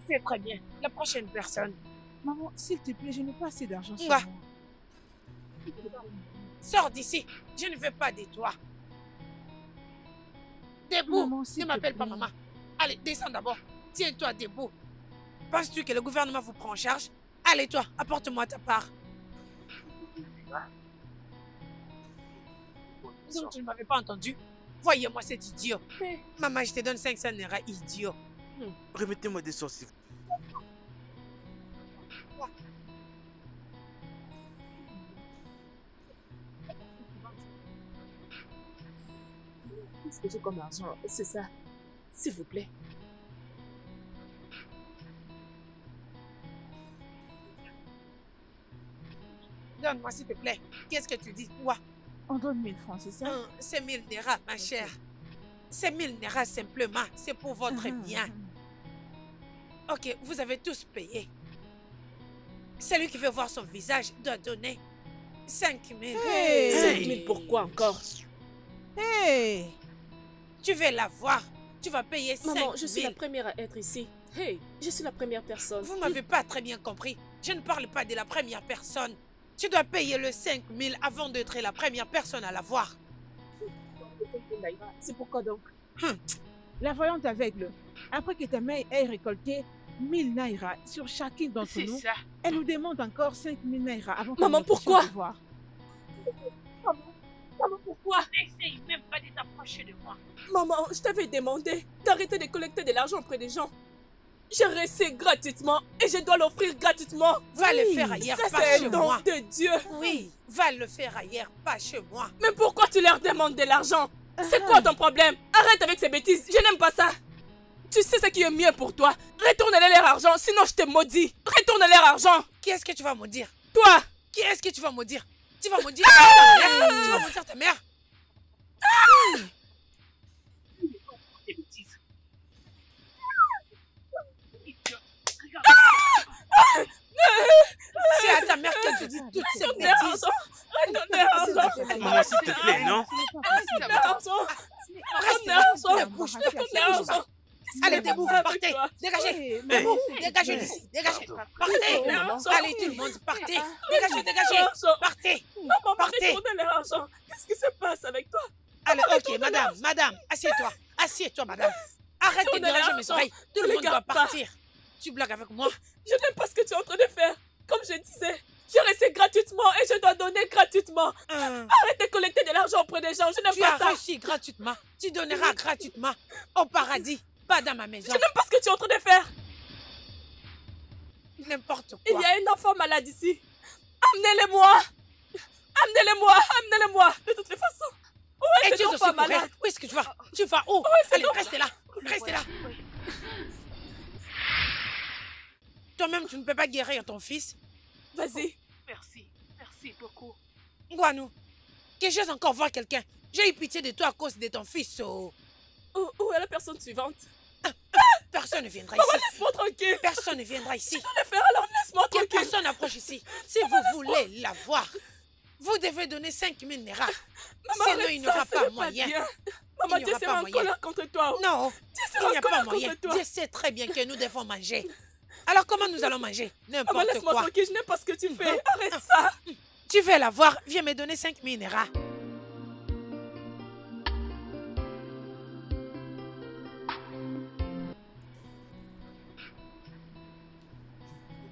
C'est très bien. La prochaine personne. Maman, s'il te plaît, je n'ai pas assez d'argent sur Moi. moi. Sors d'ici. Je ne veux pas de toi. Debout. Maman, Ne s'il te m'appelle pas plaît. maman. Allez, descends d'abord. Tiens-toi debout. Penses-tu que le gouvernement vous prend en charge? Allez, toi, apporte-moi ta part. Donc, tu ne m'avais pas entendu? Voyez-moi cet idiot. Maman, je te donne 500 naira, idiot. Remettez-moi des sons, s'il vous plaît. Qu'est-ce que j'ai comme argent? C'est ça. S'il vous plaît. Donne-moi, s'il te plaît. Qu'est-ce que tu dis? Quoi? On donne 1000 francs, c'est ça? C'est 1000 naira, ma chère. C'est 1000 naira simplement. C'est pour votre bien. Ok, vous avez tous payé. Celui qui veut voir son visage doit donner 5000. Hey! 5000 pourquoi encore? Hey! Tu veux la voir. Tu vas payer 5000. Maman, je suis la première à être ici. Hey, je suis la première personne. Vous ne m'avez pas très bien compris. Je ne parle pas de la première personne. Tu dois payer le 5000 avant d'être la première personne à la voir. C'est pourquoi donc? La voyante aveugle, après que ta mère ait récolté 1000 naira sur chacune d'entre nous, ça. elle nous demande encore 5000 naira avant que Maman, nous puissions pourquoi? te voir. Maman, pourquoi? N'essaye même pas de t'approcher de moi. Maman, je t'avais demandé d'arrêter de collecter de l'argent auprès des gens. J'ai reçu gratuitement et je dois l'offrir gratuitement. Va le faire ailleurs, Ça, pas c'est chez un don moi. de Dieu. Oui, va le faire ailleurs, pas chez moi. Mais pourquoi tu leur demandes de l'argent? C'est quoi ton problème? Arrête avec ces bêtises, je n'aime pas ça. Tu sais ce qui est mieux pour toi. Retourne-les leur argent, sinon je te maudis. Retourne leur argent. Qui est-ce que tu vas maudire? Toi. Qui est-ce que tu vas maudire? Tu vas maudire ta mère? Tu vas maudire ta mère? Des bêtises. C'est à ta mère que tu dis toutes ces bêtises. Maman, s'il te plaît, non? Allez, debout, partez. Dégagez. Debout, dégagez d'ici. Dégagez. Partez. Allez, tout le monde, partez. Dégagez, dégagez. Partez. Partez. Qu'est-ce qui se passe avec toi? Allez, ok, madame, assieds-toi. Assieds-toi, madame. Arrête de déranger mes oreilles. Tout le monde doit partir. Tu blagues avec moi? Je n'aime pas ce que tu es en train de faire. Comme je disais, j'ai reçu gratuitement et je dois donner gratuitement. Arrête de collecter de l'argent auprès des gens, je n'aime pas ça. Tu as reçu gratuitement. Tu donneras gratuitement au paradis, pas dans ma maison. Je n'aime pas ce que tu es en train de faire. N'importe quoi. Il y a un enfant malade ici. Amenez-les-moi. Amenez-les-moi, amenez-les-moi. De toute façon. Où est cet enfant malade? Où est-ce que tu vas? Tu vas où? Allez, restez là. Restez là. Toi-même, tu ne peux pas guérir ton fils. Vas-y. Merci beaucoup. Ngwanou, que j'ose encore voir quelqu'un. J'ai eu pitié de toi à cause de ton fils. Où est la personne suivante? Personne ne viendra Maman, ici. laisse-moi tranquille. Personne ne viendra ici. Je dois le faire, alors laisse-moi Que tranquille. personne n'approche ici. Si vous voulez la voir, vous devez donner 5000 naira. Sinon, il n'y aura pas moyen. Maman, Dieu sera en colère contre toi. Non, il n'y a pas moyen. Toi. Dieu sait très bien que nous devons manger. Alors, comment nous allons manger? N'importe quoi. Laisse-moi tranquille, je n'aime pas ce que tu fais. Arrête ça. Tu veux la voir? Viens me donner 5000 naira.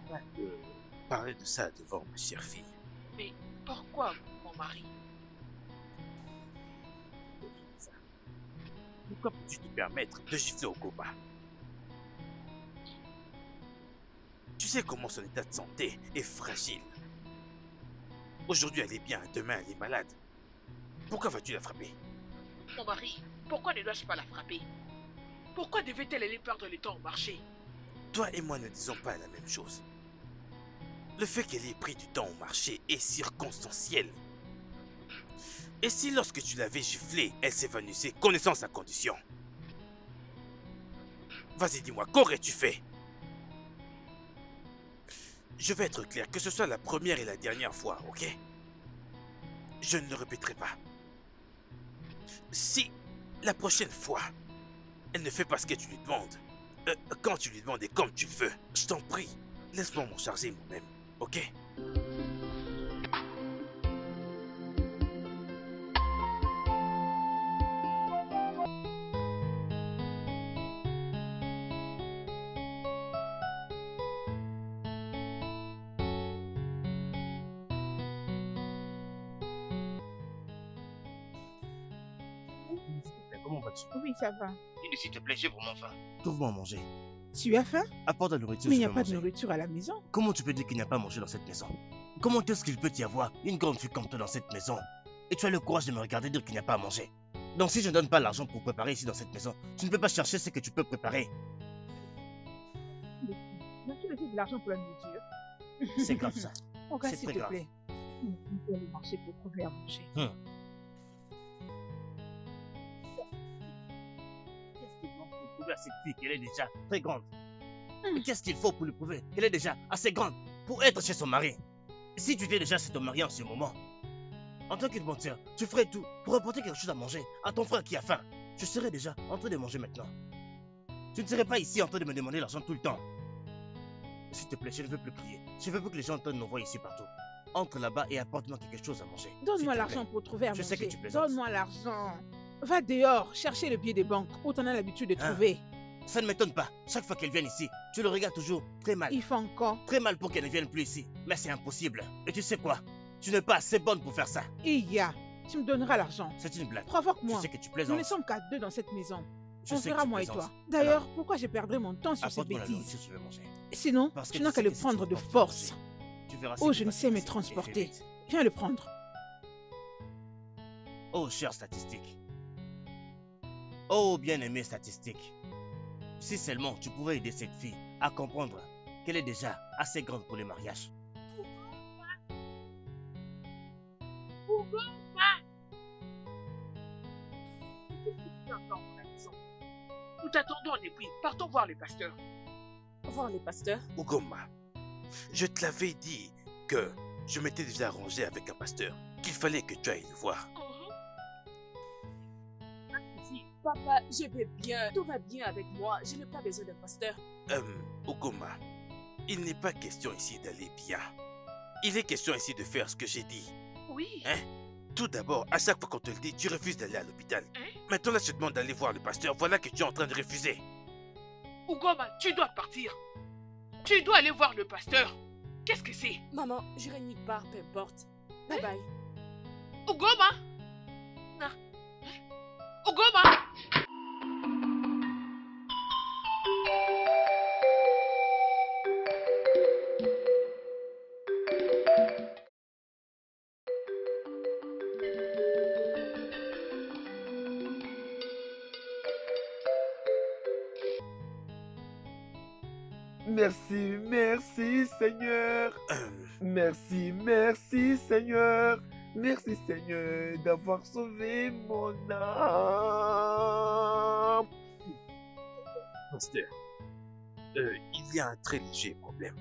Je ne peux pas parler de ça devant ma chère fille. Mais pourquoi, mon mari? Pourquoi peux-tu te permettre de gifler au Goba? Tu sais comment son état de santé est fragile. Aujourd'hui, elle est bien, demain, elle est malade. Pourquoi vas-tu la frapper? Mon mari, pourquoi ne dois-je pas la frapper? Pourquoi devait-elle aller perdre le temps au marché? Toi et moi ne disons pas la même chose. Le fait qu'elle ait pris du temps au marché est circonstanciel. Et si lorsque tu l'avais giflée, elle s'évanouissait, connaissant sa condition? Vas-y, dis-moi, qu'aurais-tu fait? Je vais être clair, que ce soit la première et la dernière fois, ok? Je ne le répéterai pas. Si, la prochaine fois, elle ne fait pas ce que tu lui demandes, quand tu lui demandes et comme tu le veux. Je t'en prie, laisse-moi m'en charger moi-même, ok? Comment vas-tu? Oui, ça va. Et s'il te plaît, j'ai vraiment faim. Trouve-moi à manger. Tu as faim? Apporte la nourriture. Mais il si n'y a tu veux pas de manger. nourriture à la maison. Comment tu peux dire qu'il n'y a pas à manger dans cette maison? Comment est-ce qu'il peut y avoir une grande fille comme toi dans cette maison? Et tu as le courage de me regarder dire qu'il n'y a pas à manger. Donc si je ne donne pas l'argent pour préparer ici dans cette maison, tu ne peux pas chercher ce que tu peux préparer. N'as-tu laissé de l'argent pour la nourriture? C'est grave ça. Regarde, C'est s'il très te grave. plaît. On peut aller marcher pour trouver à manger. Qu'est-ce qu'il faut pour prouver à cette fille qu'elle est déjà très grande? Et qu'est-ce qu'il faut pour lui prouver qu'elle est déjà assez grande pour être chez son mari? Si tu étais déjà chez ton mari en ce moment, en tant qu'une bonne sœur, tu ferais tout pour apporter quelque chose à manger à ton frère qui a faim. Tu serais déjà en train de manger maintenant. Tu ne serais pas ici en train de me demander l'argent tout le temps. S'il te plaît, je ne veux plus crier. Je veux plus que les gens entendent nos voix ici partout. Entre là-bas et apporte-moi quelque chose à manger. Donne-moi S'il te l'argent plaît. pour trouver à Je manger. sais que tu plaisantes. Donne-moi l'argent. Va dehors, chercher le billet des banques où tu en as l'habitude de trouver. Ça ne m'étonne pas. Chaque fois qu'elle vient ici, tu le regardes toujours très mal. Il faut encore. Très mal pour qu'elle ne vienne plus ici. Mais c'est impossible. Et tu sais quoi? Tu n'es pas assez bonne pour faire ça. Iya, tu me donneras l'argent. C'est une blague. Provoque-moi. Je sais que tu Nous plaisantes. ne sommes qu'à deux dans cette maison. Je On sais que verra tu moi et plaisantes. toi. D'ailleurs, pourquoi je perdrai mon temps sur ces Apporte-moi la bêtises? nourriture si tu veux manger. Sinon, Parce que tu n'as tu qu'à sais le que si prendre tu de prends pour force. manger, tu verras ce Oh, qui je va ne se sais me passer. transporter. Et vite. Viens le prendre. Oh, cher statistique. Oh, bien-aimé statistique. Si seulement tu pouvais aider cette fille à comprendre qu'elle est déjà assez grande pour le mariage. Nous t'attendons en épris. Partons voir le pasteur. Voir les pasteurs. Ugoma, je te l'avais dit que je m'étais déjà arrangé avec un pasteur, qu'il fallait que tu ailles le voir. Papa, je vais bien. Tout va bien avec moi. Je n'ai pas besoin d'un pasteur. Ugoma, il n'est pas question ici d'aller bien. Il est question ici de faire ce que j'ai dit. Oui. Hein? Tout d'abord, à chaque fois qu'on te le dit, tu refuses d'aller à l'hôpital. Maintenant, là, je te demande d'aller voir le pasteur. Voilà que tu es en train de refuser. Ugoma, tu dois partir. Tu dois aller voir le pasteur. Qu'est-ce que c'est? Maman, je nulle part, peu importe. Bye bye. Ugoma? Non. Ugoma? Merci, merci Seigneur. Merci, merci Seigneur. Merci Seigneur d'avoir sauvé mon âme. Pasteur, il y a un très léger problème.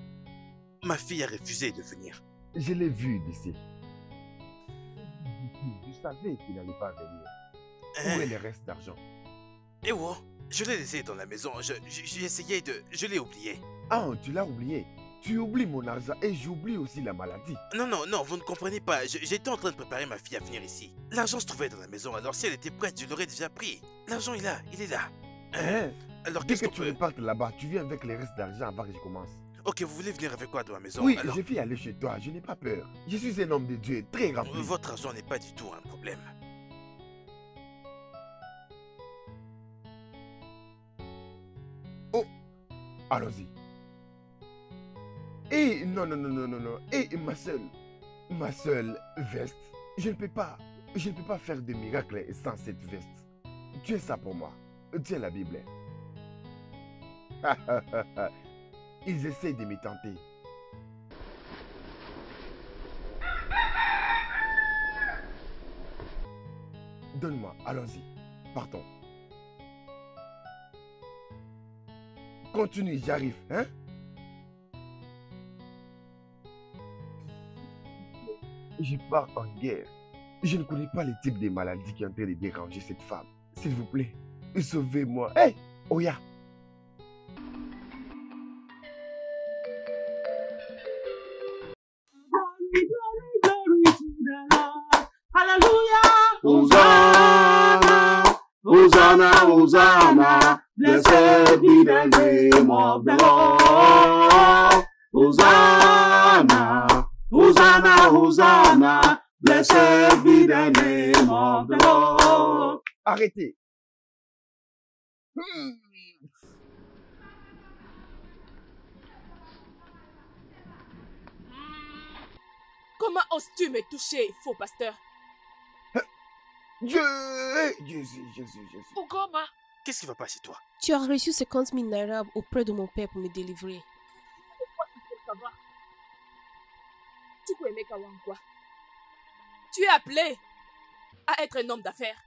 Ma fille a refusé de venir. Je l'ai vu d'ici. Je savais qu'il n'allait pas venir. Où est le reste d'argent? Eh ouais, je l'ai laissé dans la maison. J'ai essayé de... Je l'ai oublié. Ah, tu l'as oublié. Tu oublies mon argent et j'oublie aussi la maladie. Non, non, non, vous ne comprenez pas. J'étais en train de préparer ma fille à venir ici. L'argent se trouvait dans la maison, alors si elle était prête, je l'aurais déjà pris. L'argent est là, il est là. Hein? Alors Dès qu'est-ce que qu'on tu peut... repartes là-bas, tu viens avec les restes d'argent avant que je commence. Ok, vous voulez venir avec quoi dans la maison? Oui, alors... je vais aller chez toi, je n'ai pas peur. Je suis un homme de Dieu, très rempli. Votre argent n'est pas du tout un problème. Oh, allons-y. Et non, non, non, non, non, non. Et ma seule veste. Je ne peux pas faire de miracles sans cette veste. Tu es ça pour moi. Tiens la Bible. Ils essaient de me tenter. Donne-moi, allons-y. Partons. Continue, j'arrive, hein? Je pars en guerre. Je ne connais pas le type de maladie qui est en train de déranger cette femme. S'il vous plaît, sauvez-moi. Hé, Oya! Hosanna, Hosanna, Hosanna, blessed be the name of the Lord. Hosanna, Hosanna, Hosanna, blessed be the name of the Lord. Arrêtez. Comment oses-tu me toucher, faux pasteur? Jésus. Ugoma, Qu'est-ce qui va pas chez toi? Tu as reçu 50 000 naira auprès de mon père pour me délivrer. Pourquoi tu veux savoir? Tu peux aimer Kawan quoi? Tu es appelé à être un homme d'affaires.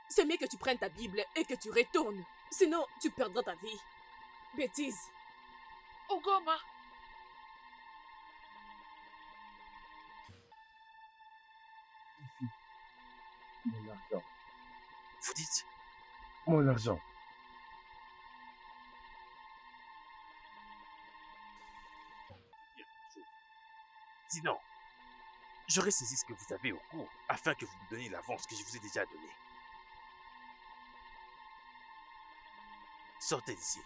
C'est mieux que tu prennes ta Bible et que tu retournes. Sinon, tu perdras ta vie. Bêtise. Ugoma, Mon argent. Vous dites? Mon argent. Sinon, j'aurais saisi ce que vous avez au cours afin que vous me donniez l'avance que je vous ai déjà donnée. Sortez d'ici.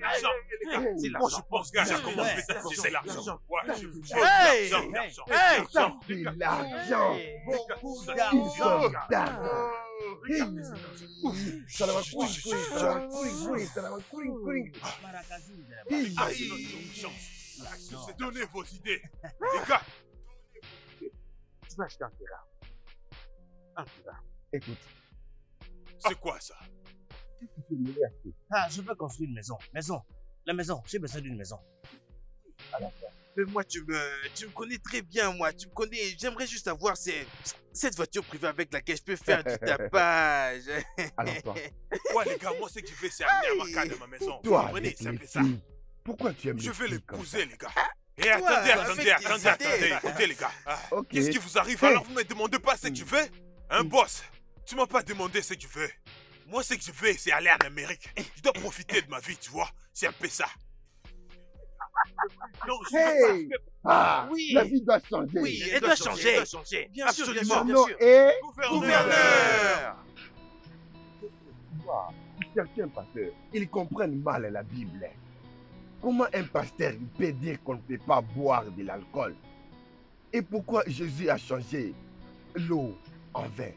C'est Moi, je l'argent. pense que ça commence Ouais, peut-être que c'est l'argent. Ouais, je vous jure, Hey, l'argent. hey, Ça, c'est l'argent. beaucoup Ils d'argent. sont d'accord. Ça va couler, ça va couler. Donnez vos idées. Les gars, Tu vas acheter un terrain. Un terrain. Écoute, c'est quoi ça? Ah, je veux construire une maison. La maison, j'ai besoin d'une maison. Mais moi, tu me connais très bien, moi. Tu me connais. J'aimerais juste avoir cette voiture privée avec laquelle je peux faire du tapage. alors toi, Ouais, les gars, moi, ce que je vais, c'est amener Amaka dans ma maison. Vous toi comprenez? avec C'est un les peu ça. filles, pourquoi tu aimes les Je vais filles comme ça? l'épouser, les gars. Et attendez, avec tes idées. écoutez, les gars. Ah, Ok. qu'est-ce qui vous arrive? Hey. Alors, vous me demandez pas ce que je veux? Hein, boss? Tu m'as pas demandé ce que je veux. Moi, ce que je veux, c'est aller en Amérique. Je dois profiter de ma vie, tu vois. C'est un peu ça. Non, je Hey! Ah, Oui. la vie doit changer. Oui, elle doit changer. Bien Absolument. sûr. Mon Bien nom sûr. est Gouverneur. certains pasteurs. Ils comprennent mal la Bible. Comment un pasteur peut dire qu'on ne peut pas boire de l'alcool? Et pourquoi Jésus a changé l'eau en vin?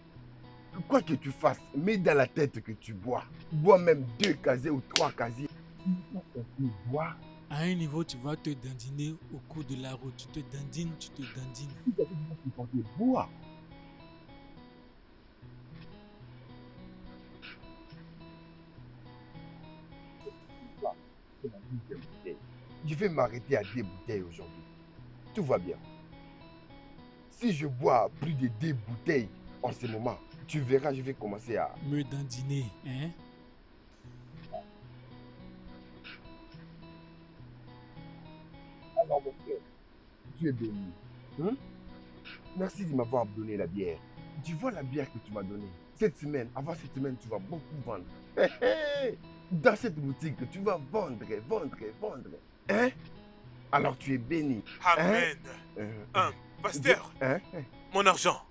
Quoi que tu fasses, mets dans la tête que tu bois. Bois même 2 casiers ou 3 casiers. Tu bois. À un niveau, tu vas te dandiner au cours de la route. Tu te dandines, tu te dandines. Tu bois. Je vais m'arrêter à 2 bouteilles aujourd'hui. Tout va bien. Si je bois plus de 2 bouteilles en ce moment, tu verras, je vais commencer à... Me dandiner, hein? Alors mon frère, tu es béni. Merci de m'avoir donné la bière. Tu vois la bière que tu m'as donnée. Cette semaine, avant cette semaine, tu vas beaucoup vendre. Hé, hé, dans cette boutique, tu vas vendre. Hein? Alors tu es béni. Amen. Pasteur, Hein? mon argent.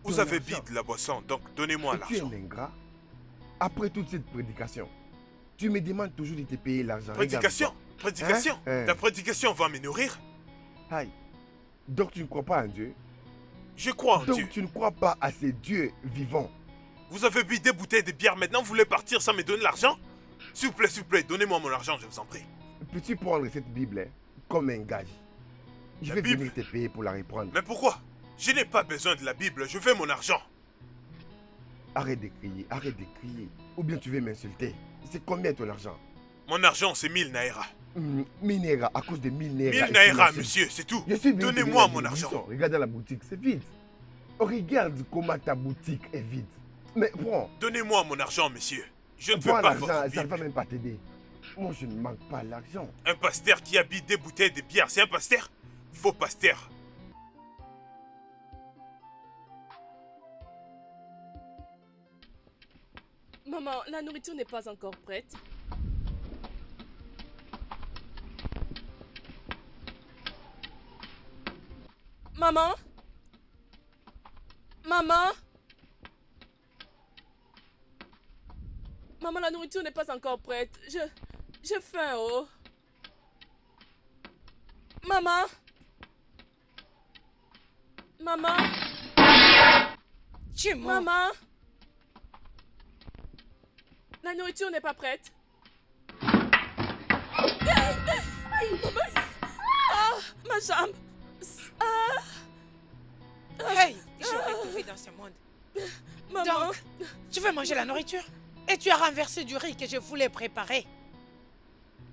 Vous Ton avez argent. bu de la boisson, donc donnez-moi Tu es l'argent. un ingrat. Après toute cette prédication, tu me demandes toujours de te payer l'argent. Prédication? Prédication? Hein? Ta prédication va me nourrir? Aïe. Donc tu ne crois pas en Dieu? Je crois en Donc Dieu. tu ne crois pas à ces dieux vivants? Vous avez bu des bouteilles de bière, maintenant vous voulez partir sans me donner l'argent? S'il vous plaît, donnez-moi mon argent, je vous en prie. Peux-tu prendre cette Bible hein, comme un gage? Je La vais Bible? venir te payer pour la reprendre. Mais pourquoi? Je n'ai pas besoin de la Bible, je veux mon argent. Arrête de crier, arrête de crier. Ou bien tu veux m'insulter. C'est combien ton argent? Mon argent, c'est 1000 naira. 1000 à cause de 1000 naira. 1000 naira, monsieur, c'est tout. Donnez-moi mon argent. Regarde la boutique, c'est vide. Regarde comment ta boutique est vide. Mais prends. Donnez-moi mon argent, monsieur. Je ne veux Prends pas l'argent, votre ça ne Bible. va même pas t'aider. Moi, je ne manque pas l'argent. Un pasteur qui habite des bouteilles de bière, c'est un pasteur? Faux pasteur. Maman, la nourriture n'est pas encore prête. Maman? Maman? Maman, la nourriture n'est pas encore prête. J'ai faim, oh. Maman? Maman? Maman? La nourriture n'est pas prête. Maman! Ah, ma jambe! Ah! Hey, j'aurais tout fait dans ce monde. Maman. Donc, tu veux manger la nourriture? Et tu as renversé du riz que je voulais préparer.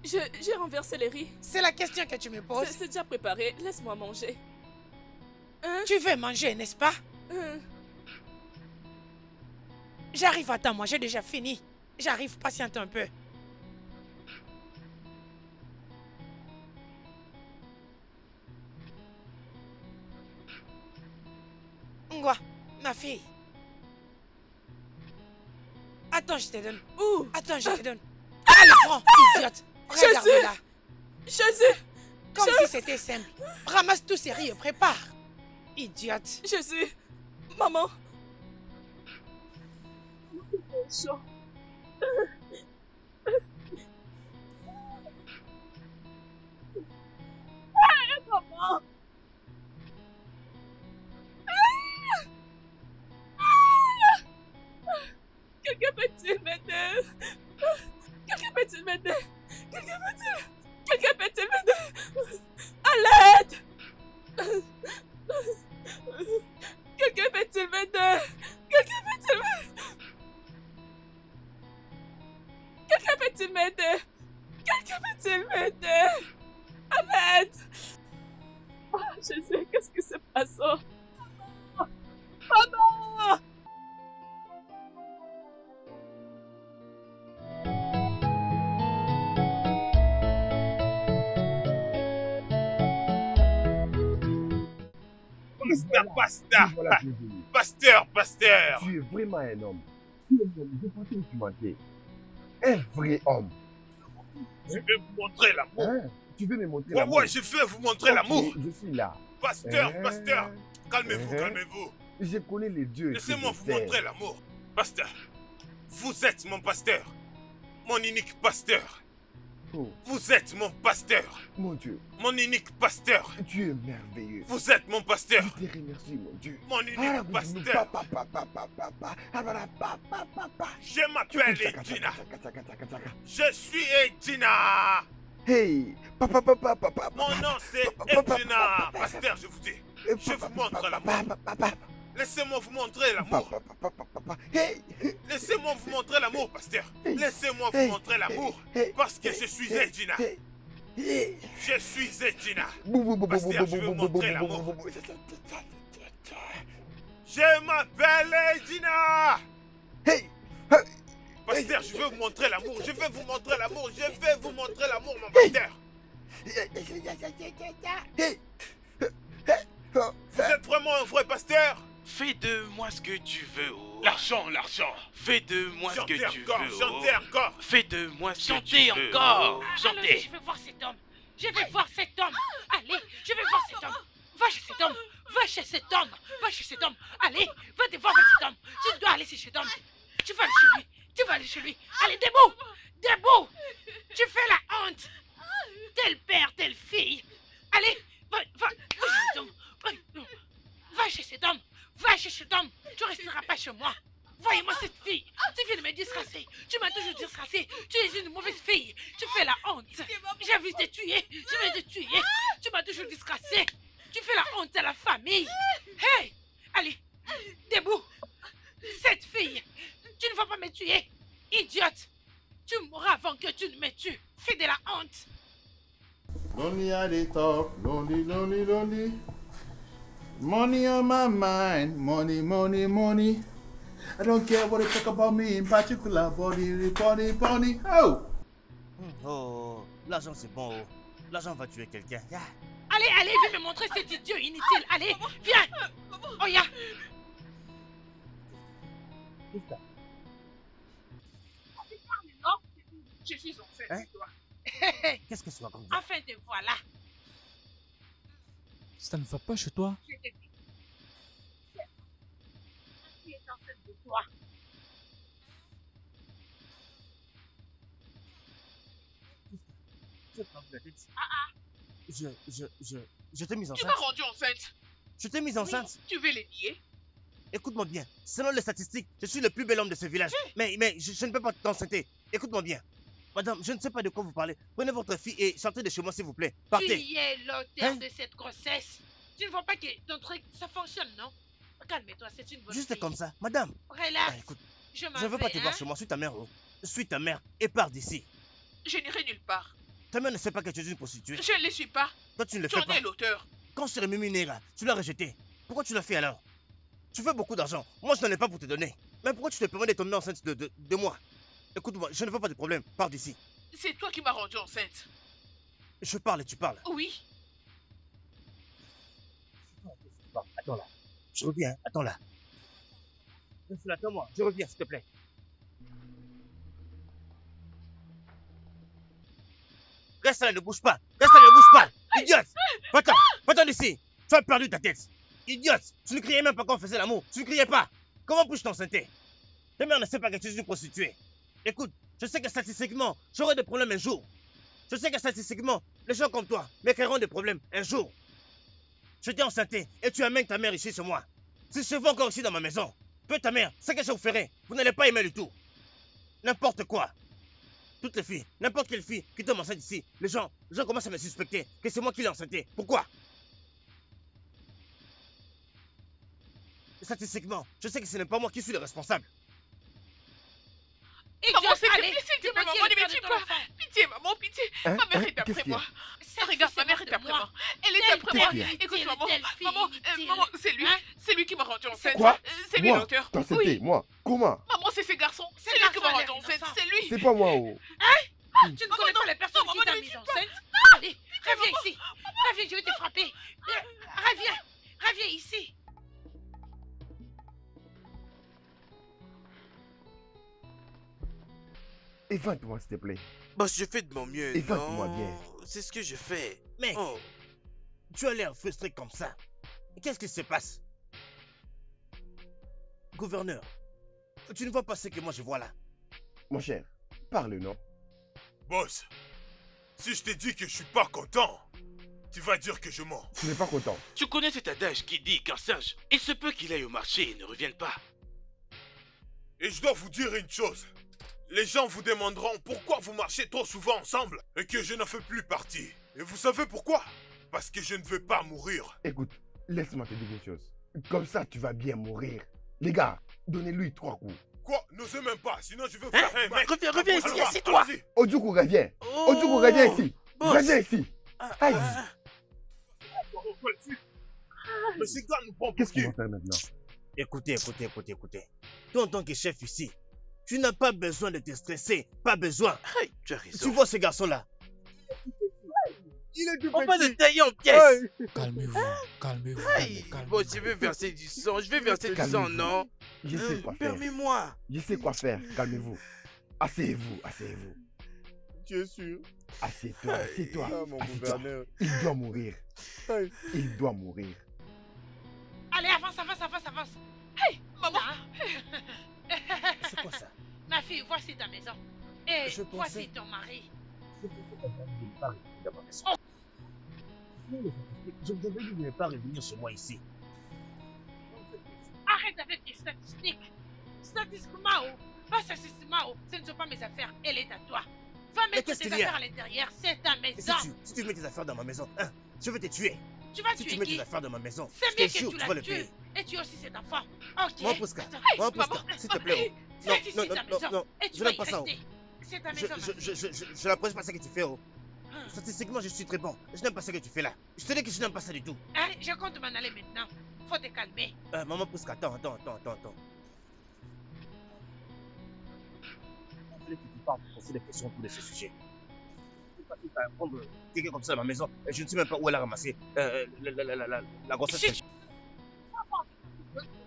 J'ai renversé les riz. C'est la question que tu me poses. C'est déjà préparé. Laisse-moi manger. Hein? Tu veux manger, n'est-ce pas? J'arrive, attends, moi j'ai déjà fini. J'arrive, patiente un peu. Ngwa, ma fille. Attends, je te donne. Où? Attends, je te donne. Allez, prends, idiote. Regarde-la. Jésus! Comme si c'était simple. Ramasse tous ces riz et prépare. Idiote. Jésus! Maman! C'est chaud. Maman! Quelqu'un peut-il m'aider? Quelqu'un peut-il m'aider? Quelqu'un peut-il m'aider? À l'aide! Quelqu'un peut-il m'aider? Quelqu'un peut-il m'aider? Quelqu'un peut-il m'aider? Quelqu'un peut-il m'aider? À l'aide! Oh, Jésus, qu'est-ce qui se passe? Maman! Pasteur. Tu es vraiment un homme. Tu es un homme. Je pensais que tu mentais. Un vrai homme. Je vais vous montrer l'amour. Hein? Tu veux me montrer l'amour? Ouais, je vais vous montrer l'amour. Je suis là. Pasteur. Calmez-vous. Je connais les dieux. Laissez-moi vous montrer l'amour. Pasteur, vous êtes mon pasteur. Mon unique pasteur. Oh. Vous êtes mon pasteur. Mon Dieu. Mon unique pasteur. Tu es merveilleux. Vous êtes mon pasteur. Je te remercie, mon Dieu. Mon unique pasteur. Je m'appelle Edina. Je suis Edina. Hey, Mon nom c'est Edina. Pasteur, je vous dis. Je vous montre l'amour. Laissez-moi vous montrer l'amour. Laissez-moi vous montrer l'amour, pasteur. Laissez-moi vous montrer l'amour. Parce que je suis Edina. Je suis Edina. Pasteur, je veux vous montrer l'amour. Je m'appelle Edina. Pasteur, je veux vous montrer l'amour. Je vais vous montrer l'amour. Je vais vous montrer l'amour, mon pasteur. Vous êtes vraiment un vrai pasteur? Fais de moi ce que tu veux, oh. L'argent. Fais de moi ce que tu veux, oh. Chantez encore. Fais de moi ce que tu Chantez veux, encore. oh. Allez, je vais voir cet homme. Je vais voir cet homme. Allez, je vais voir cet homme. Va chez cet homme. Va chez cet homme. Va chez cet homme. Allez, va te voir avec cet homme. Tu dois aller chez cet homme. Tu vas aller chez lui. Tu vas aller chez lui. Allez, debout. Debout. Tu fais la honte. Tel père, telle fille. Allez, va chez cet homme. Va chez cet homme. Va chez cet homme. Tu resteras pas chez moi. Voyez-moi cette fille. Tu viens de me disgracer. Tu m'as toujours disgracé. Tu es une mauvaise fille. Tu fais la honte. J'ai envie de te tuer. Je vais te tuer. Tu m'as toujours disgracé. Tu fais la honte à la famille. Hey! Allez, debout. Cette fille, tu ne vas pas me tuer. Idiote. Tu mourras avant que tu ne me tues. Fais de la honte. Lonely at the top, lonely, lonely, lonely. Money on my mind, money, money, money. I don't care what they talk about me in particular, body, body, body. Oh! Oh, l'argent c'est bon. Oh. L'argent va tuer quelqu'un. Yeah. Allez, allez, viens me montrer cet idiot inutile. Allez, viens. Oh, ya. Je suis enceinte Hein? de toi. Qu'est-ce que c'est comme ça? Enfin, te voilà. Ça ne va pas chez toi? Je te dis. Qui est enceinte de toi? Je t'ai mise Tu enceinte. m'as rendu enceinte. Je t'ai mise enceinte. Oui, tu veux les nier? Écoute-moi bien. Selon les statistiques, je suis le plus bel homme de ce village. Mais je ne peux pas t'enceinter. Écoute-moi bien. Madame, je ne sais pas de quoi vous parlez. Prenez votre fille et sortez de chez moi s'il vous plaît. Partez. Tu es l'auteur de cette grossesse. Tu ne vois pas que ton truc, ça fonctionne, non? Calme-toi, c'est une bonne Juste fille. comme ça. Madame. Relax. Ah, écoute, je je ne veux pas te voir chez moi. Suis ta mère. Oh. Suis ta mère et pars d'ici. Je n'irai nulle part. Ta mère ne sait pas que tu es une prostituée. Je ne le suis pas. Toi, tu ne le Tu fais en pas. es l'auteur. Quand je serai Mimi tu l'as rejeté. Pourquoi tu l'as fait alors? Tu fais beaucoup d'argent. Moi, je n'en ai pas pour te donner. Mais pourquoi tu te permets de tomber enceinte de moi? Écoute-moi, je ne veux pas de problème. Pars d'ici. C'est toi qui m'as rendu enceinte. Je parle et tu parles. Oui. Attends là. Je reviens. Attends là. Attends-moi. Je reviens, s'il te plaît. Reste là, ne bouge pas. Reste là, ne bouge pas. Idiote. Va-t'en. Va-t'en d'ici. Tu as perdu ta tête. Idiote. Tu ne criais même pas quand on faisait l'amour. Tu ne criais pas. Comment puis-je t'enceinter? Ta mère ne sait pas que tu es une prostituée. Écoute, je sais que statistiquement, j'aurai des problèmes un jour. Je sais que statistiquement, les gens comme toi me créeront des problèmes un jour. Je t'ai enceinté et tu amènes ta mère ici chez moi. Si je vais encore ici dans ma maison, peu ta mère, c'est que je vous ferai. Vous n'allez pas aimer du tout. N'importe quoi. Toutes les filles, n'importe quelle fille qui tombe enceinte ici, les gens commencent à me suspecter que c'est moi qui l'ai enceinté. Pourquoi? Statistiquement, je sais que ce n'est pas moi qui suis le responsable. Maman, s'il te allez, plaît, s'il te tu plaît, me dis maman, le ne père me de tue ton pas. enfant. Pitié, maman, pitié. Hein? Ma mère Hein? est après Qu'est-ce qu'il y a? moi. Regarde, ma mère est après moi. Elle est après moi. Qu'est-ce qu'il y a? Écoute, maman, Inutile, maman, inutile. maman, c'est lui. Hein? C'est lui qui m'a rendu enceinte. Quoi? C'est lui Moi? l'auteur. T'enceinté, Oui. moi? Comment? Maman, c'est ce garçon. C'est Ce lui qui garçon m'a a rendu l'air enceinte. innocent. C'est lui. C'est pas moi, oh. Tu ne connais pas les personnes qui t'ont mise enceinte? Allez, reviens ici. Reviens, je vais te frapper. Reviens ici. Évente-moi, s'il te plaît. Boss, je fais de mon mieux. Évente-moi non? bien. C'est ce que je fais. Mec, Oh. tu as l'air frustré comme ça. Qu'est-ce qui se passe? Gouverneur, tu ne vois pas ce que moi je vois là. Mon cher, parle, non? Boss, si je te dis que je suis pas content, tu vas dire que je mens. Tu n'es pas content. Tu connais cet adage qui dit qu'un singe, il se peut qu'il aille au marché et ne revienne pas. Et je dois vous dire une chose. Les gens vous demanderont pourquoi vous marchez trop souvent ensemble et que je n'en fais plus partie. Et vous savez pourquoi? Parce que je ne veux pas mourir. Écoute, laisse-moi te dire une chose. Comme ça, tu vas bien mourir. Les gars, donnez-lui 3 coups. Quoi? N'osez même pas, sinon je vais vous faire un mec. Reviens ici, Alors, assieds-toi. allez-y. Ojuku, reviens. Oh. Ojuku, reviens ici. Boss. Reviens ici. Aïe. Mais ces gars nous prend pour Qu'est-ce qui? qu'on va faire maintenant? Écoutez. Toi en tant que chef ici, tu n'as pas besoin de te stresser. Pas besoin. Hey, tu as raison. Tu vois ce garçon-là? Il est On va le tailler en pièces. Calmez-vous, calmez-vous. Hey, calmez-vous. bon, je vais verser du sang. Je vais verser du sang, Calmez-vous. non? Je sais quoi faire. Permets-moi. Je sais quoi faire. Calmez-vous. Asseyez-vous, asseyez-vous. Tu es sûr? Assieds-toi, assieds-toi. Ah, mon assieds-toi. gouverneur. Il doit mourir. Aïe. Il doit mourir. Allez, avance. Hey, maman. C'est quoi ça? Ma fille, voici ta maison. Et Je pensais- voici ton mari. Je vous avais dit de ne pas revenir chez moi ici. Arrête avec les statistiques. Statistiquement, pas statistiquement, ce ne sont pas mes affaires. Elle est à toi. Va mettre qu'est-ce tes qu'il y a? affaires à l'intérieur. C'est ta Et maison. si tu mets tes affaires dans ma maison, hein, je vais te tuer. Tu vas Si tuer tu mets qui? tes affaires dans ma maison, C'est je bien te que jure, tu tu vas la le payer. tues. Et tu aussi cet enfant. Ok. Moi, Pouska, Attends. s'il te plaît. Oh. C'est ici ta maison. Non, Et tu je vas n'aime y pas ça. Oh. rester. C'est ta maison, ma fille. Je n'approche pas ce que tu fais. Oh. Statistiquement, je suis très bon. Je n'aime pas ce que tu fais là. Je te dis que je n'aime pas ça du tout. Hein, je compte m'en aller maintenant. Faut te calmer. Maman Pouska, attends. Je voulais que tu parles pour poser des questions autour de ce sujet. Je ne peux pas prendre quelqu'un comme ça dans ma maison. Et je ne sais même pas où elle a ramassé la grossesse.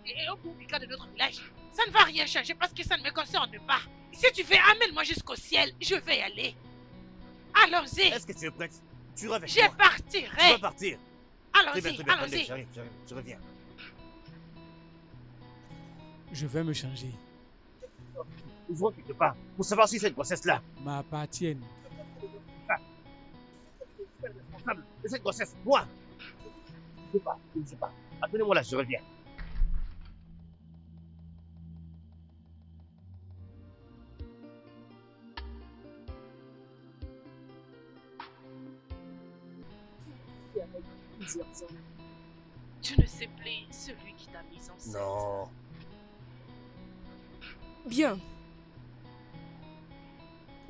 Et au public de notre village, ça ne va rien changer parce que ça ne me concerne pas. Si tu veux, amène-moi jusqu'au ciel, je vais y aller. Allons-y. Est-ce que tu es prête? Tu reviens. Je partirai. Tu vas partir. Allons-y, allons-y. Attendez, j'arrive, je reviens. Je vais me changer. Ouvre quelque part pour savoir si cette grossesse-là m'appartienne. Je suis responsable de cette grossesse, moi. Je ne sais pas. Attendez-moi là, je reviens. Tu ne sais plus celui qui t'a mise enceinte. Non. Bien.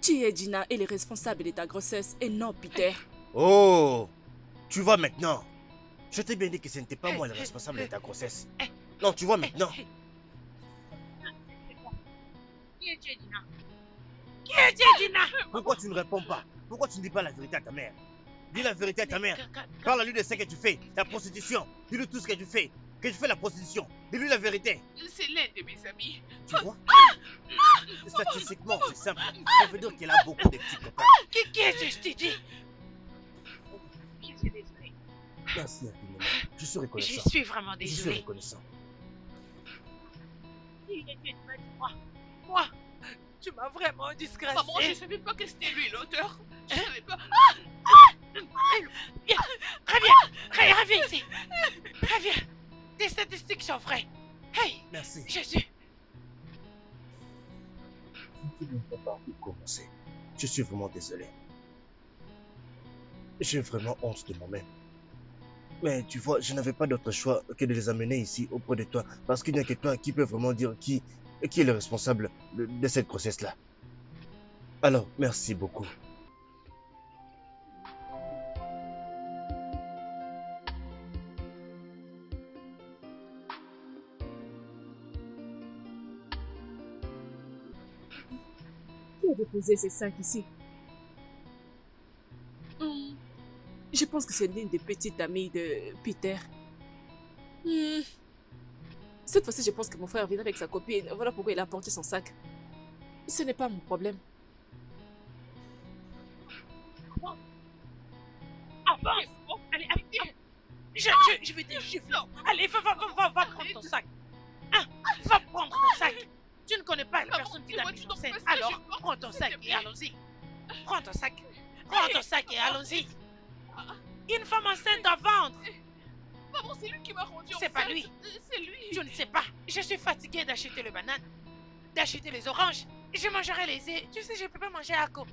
Tu es Gina et le responsable de ta grossesse et non Peter. Oh, tu vois maintenant. Je t'ai bien dit que ce n'était pas moi le responsable de ta grossesse. Non, tu vois maintenant. Qui est Gina? Qui est Gina? Pourquoi tu ne réponds pas? Pourquoi tu ne dis pas la vérité à ta mère? Dis la vérité à ta mère. Parle-lui de ce que tu fais, la prostitution. Dis-lui tout ce que tu fais. Que tu fais la prostitution. Dis-lui la vérité. C'est l'un de mes amis. Tu vois? Statistiquement, c'est simple. Ça veut dire qu'elle a beaucoup de petits copains. Qui est-ce que je t'ai dit? Je suis désolée. Merci infiniment. Je suis reconnaissant. Je suis vraiment désolée. Je suis reconnaissant. Moi, tu m'as vraiment disgracé. Maman, je ne savais pas que c'était lui l'auteur. Je ne savais pas. Reviens ici. Reviens. Tes statistiques sont vraies. Hey, merci. Jésus. Je ne peux pas commencer. Je suis vraiment désolé. J'ai vraiment honte de moi-même. Mais tu vois, je n'avais pas d'autre choix que de les amener ici auprès de toi. Parce qu'il n'y a que toi qui peut vraiment dire qui est le responsable de cette grossesse-là. Alors, merci beaucoup. Qui a déposé ces sacs ici? Je pense que c'est l'une des petites amies de Peter. Cette fois-ci, je pense que mon frère vient avec sa copine. Voilà pourquoi il a apporté son sac. Ce n'est pas mon problème. Avance. Allez, je vais te gifler. Allez, va prendre ton sac. Hein? Va prendre ton sac. Tu ne connais pas la personne qui t'a mis enceinte. Alors, prends ton sac et allons-y. Prends ton sac. Prends ton sac et allons-y. Une femme enceinte à vendre. Maman, c'est lui qui m'a rendu enceinte. C'est pas lui. C'est lui. Je ne sais pas. Je suis fatiguée d'acheter les bananes, d'acheter les oranges. Je mangerai les œufs. Tu sais, je ne peux pas manger à quoi.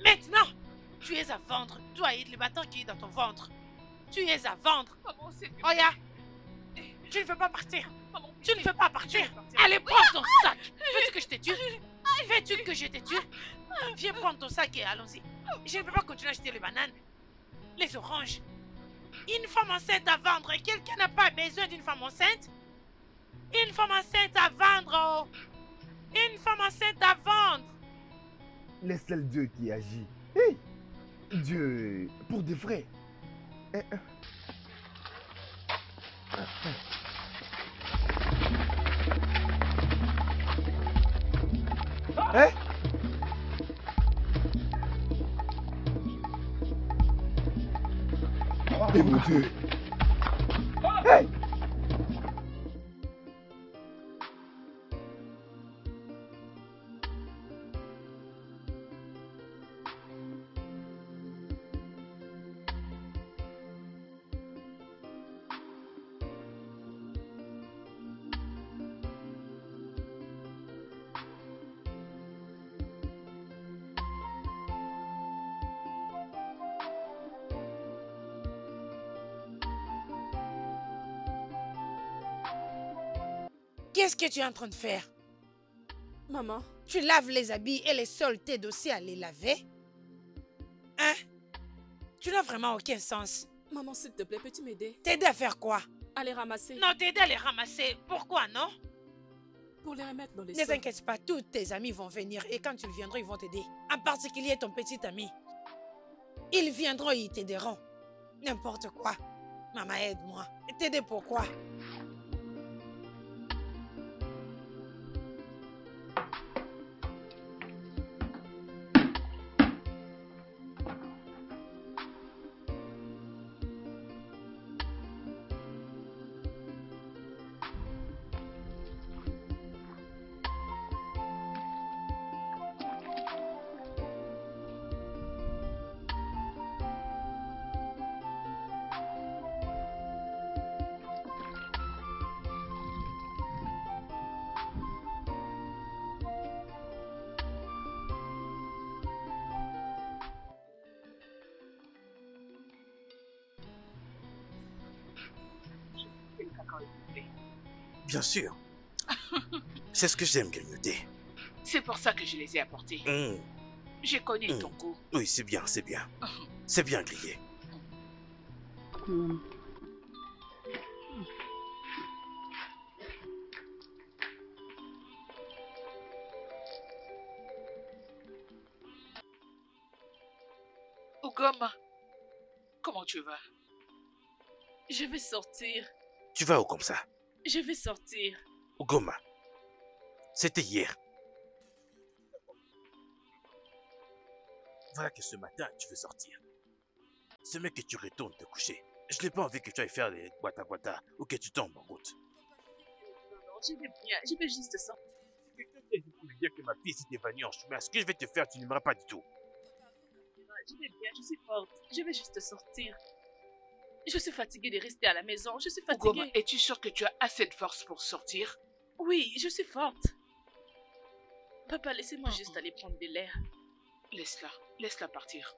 Maintenant, tu es à vendre. Toi et le bâton qui est dans ton ventre. Tu es à vendre. Maman, c'est lui. Oya, tu ne veux pas partir. Maman, tu ne veux pas partir. Allez, prends ton sac. Veux-tu que je te tue? Veux-tu que je te tue? Viens prendre ton sac et allons-y. Je ne peux pas continuer à acheter les bananes, les oranges. Une femme enceinte à vendre. Quelqu'un n'a pas besoin d'une femme enceinte? Une femme enceinte à vendre. Oh. Une femme enceinte à vendre. Le seul Dieu qui agit. Hey! Dieu, pour de vrai. Hein? Et mon Dieu. Hey! Qu'est-ce que tu es en train de faire? Maman. Tu laves les habits et les saletés d'aussi à les laver? Hein? Tu n'as vraiment aucun sens. Maman, s'il te plaît, peux-tu m'aider? T'aider à faire quoi? À les ramasser. Non, t'aider à les ramasser. Pourquoi, non? Pour les remettre dans les Ne t'inquiète pas, tous tes amis vont venir et quand ils viendront, ils vont t'aider. En particulier ton petit ami. Ils viendront et ils t'aideront. N'importe quoi. Maman, aide-moi. T'aider pourquoi? Bien sûr. C'est ce que j'aime grignoter. C'est pour ça que je les ai apportés. J'ai connu ton goût. Oui, c'est bien, c'est bien. C'est bien grillé. Ugoma, comment tu vas? Je vais sortir. Tu vas où comme ça? Je vais sortir. Ugoma, c'était hier. Voilà que ce matin, tu veux sortir. Ce mec que tu retournes te coucher. Je n'ai pas envie que tu ailles faire les guata-guata ou que tu tombes en route. Non, je vais bien. Je vais juste sortir. Quelqu'un vient de me dire que ma fille s'est évanouie en chemin. Ce que je vais te faire, tu n'aimeras pas du tout. Je vais bien, je suis forte. Je vais juste sortir. Je suis fatiguée de rester à la maison. Je suis fatiguée. Ugoma, es-tu sûre que tu as assez de force pour sortir? Oui, je suis forte. Papa, laissez-moi juste aller prendre de l'air. Laisse-la. Laisse-la partir.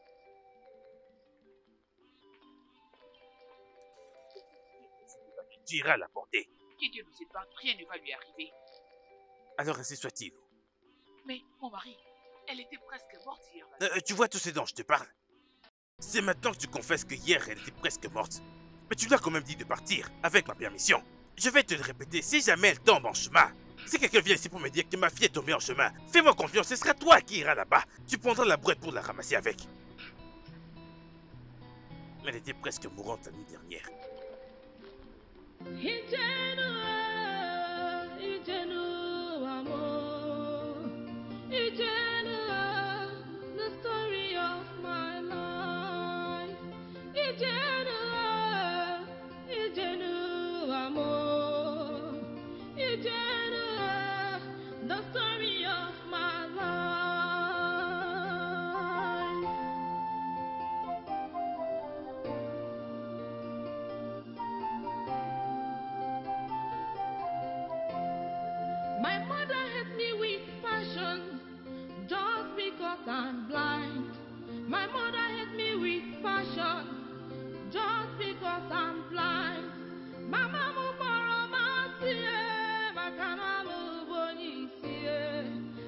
Tu iras la porter. Que Dieu nous épargne, rien ne va lui arriver. Alors ainsi soit-il. Mais, mon mari, elle était presque morte hier. Tu vois tout ce dont je te parle? C'est maintenant que tu confesses que hier, elle était presque morte. Mais tu lui as quand même dit de partir, avec ma permission. Je vais te le répéter, si jamais elle tombe en chemin, si quelqu'un vient ici pour me dire que ma fille est tombée en chemin, fais-moi confiance, ce sera toi qui iras là-bas. Tu prendras la brouette pour la ramasser avec. Elle était presque mourante la nuit dernière. My mother hit me with passion just because I'm blind. My mother hit me with passion just because I'm blind. Mama mumoro masie, makana mubonisi.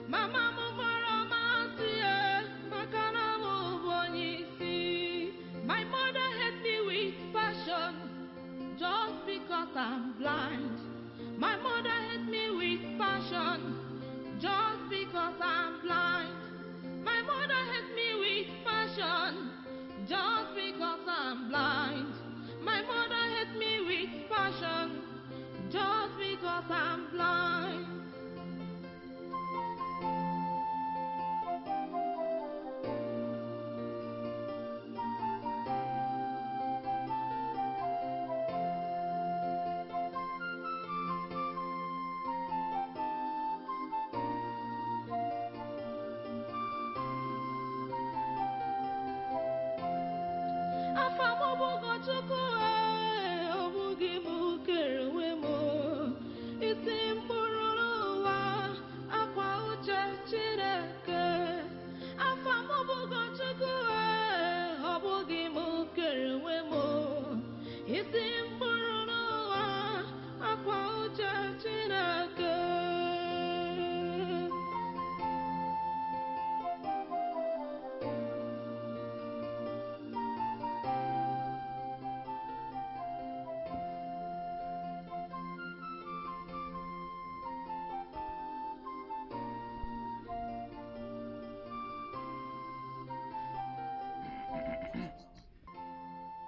Mama mumoro masie, makana mubonisi. My mother hit me with passion just because I'm blind. My mother hit me with passion just because I'm blind. My mother hit me with passion just because I'm blind. My mother hit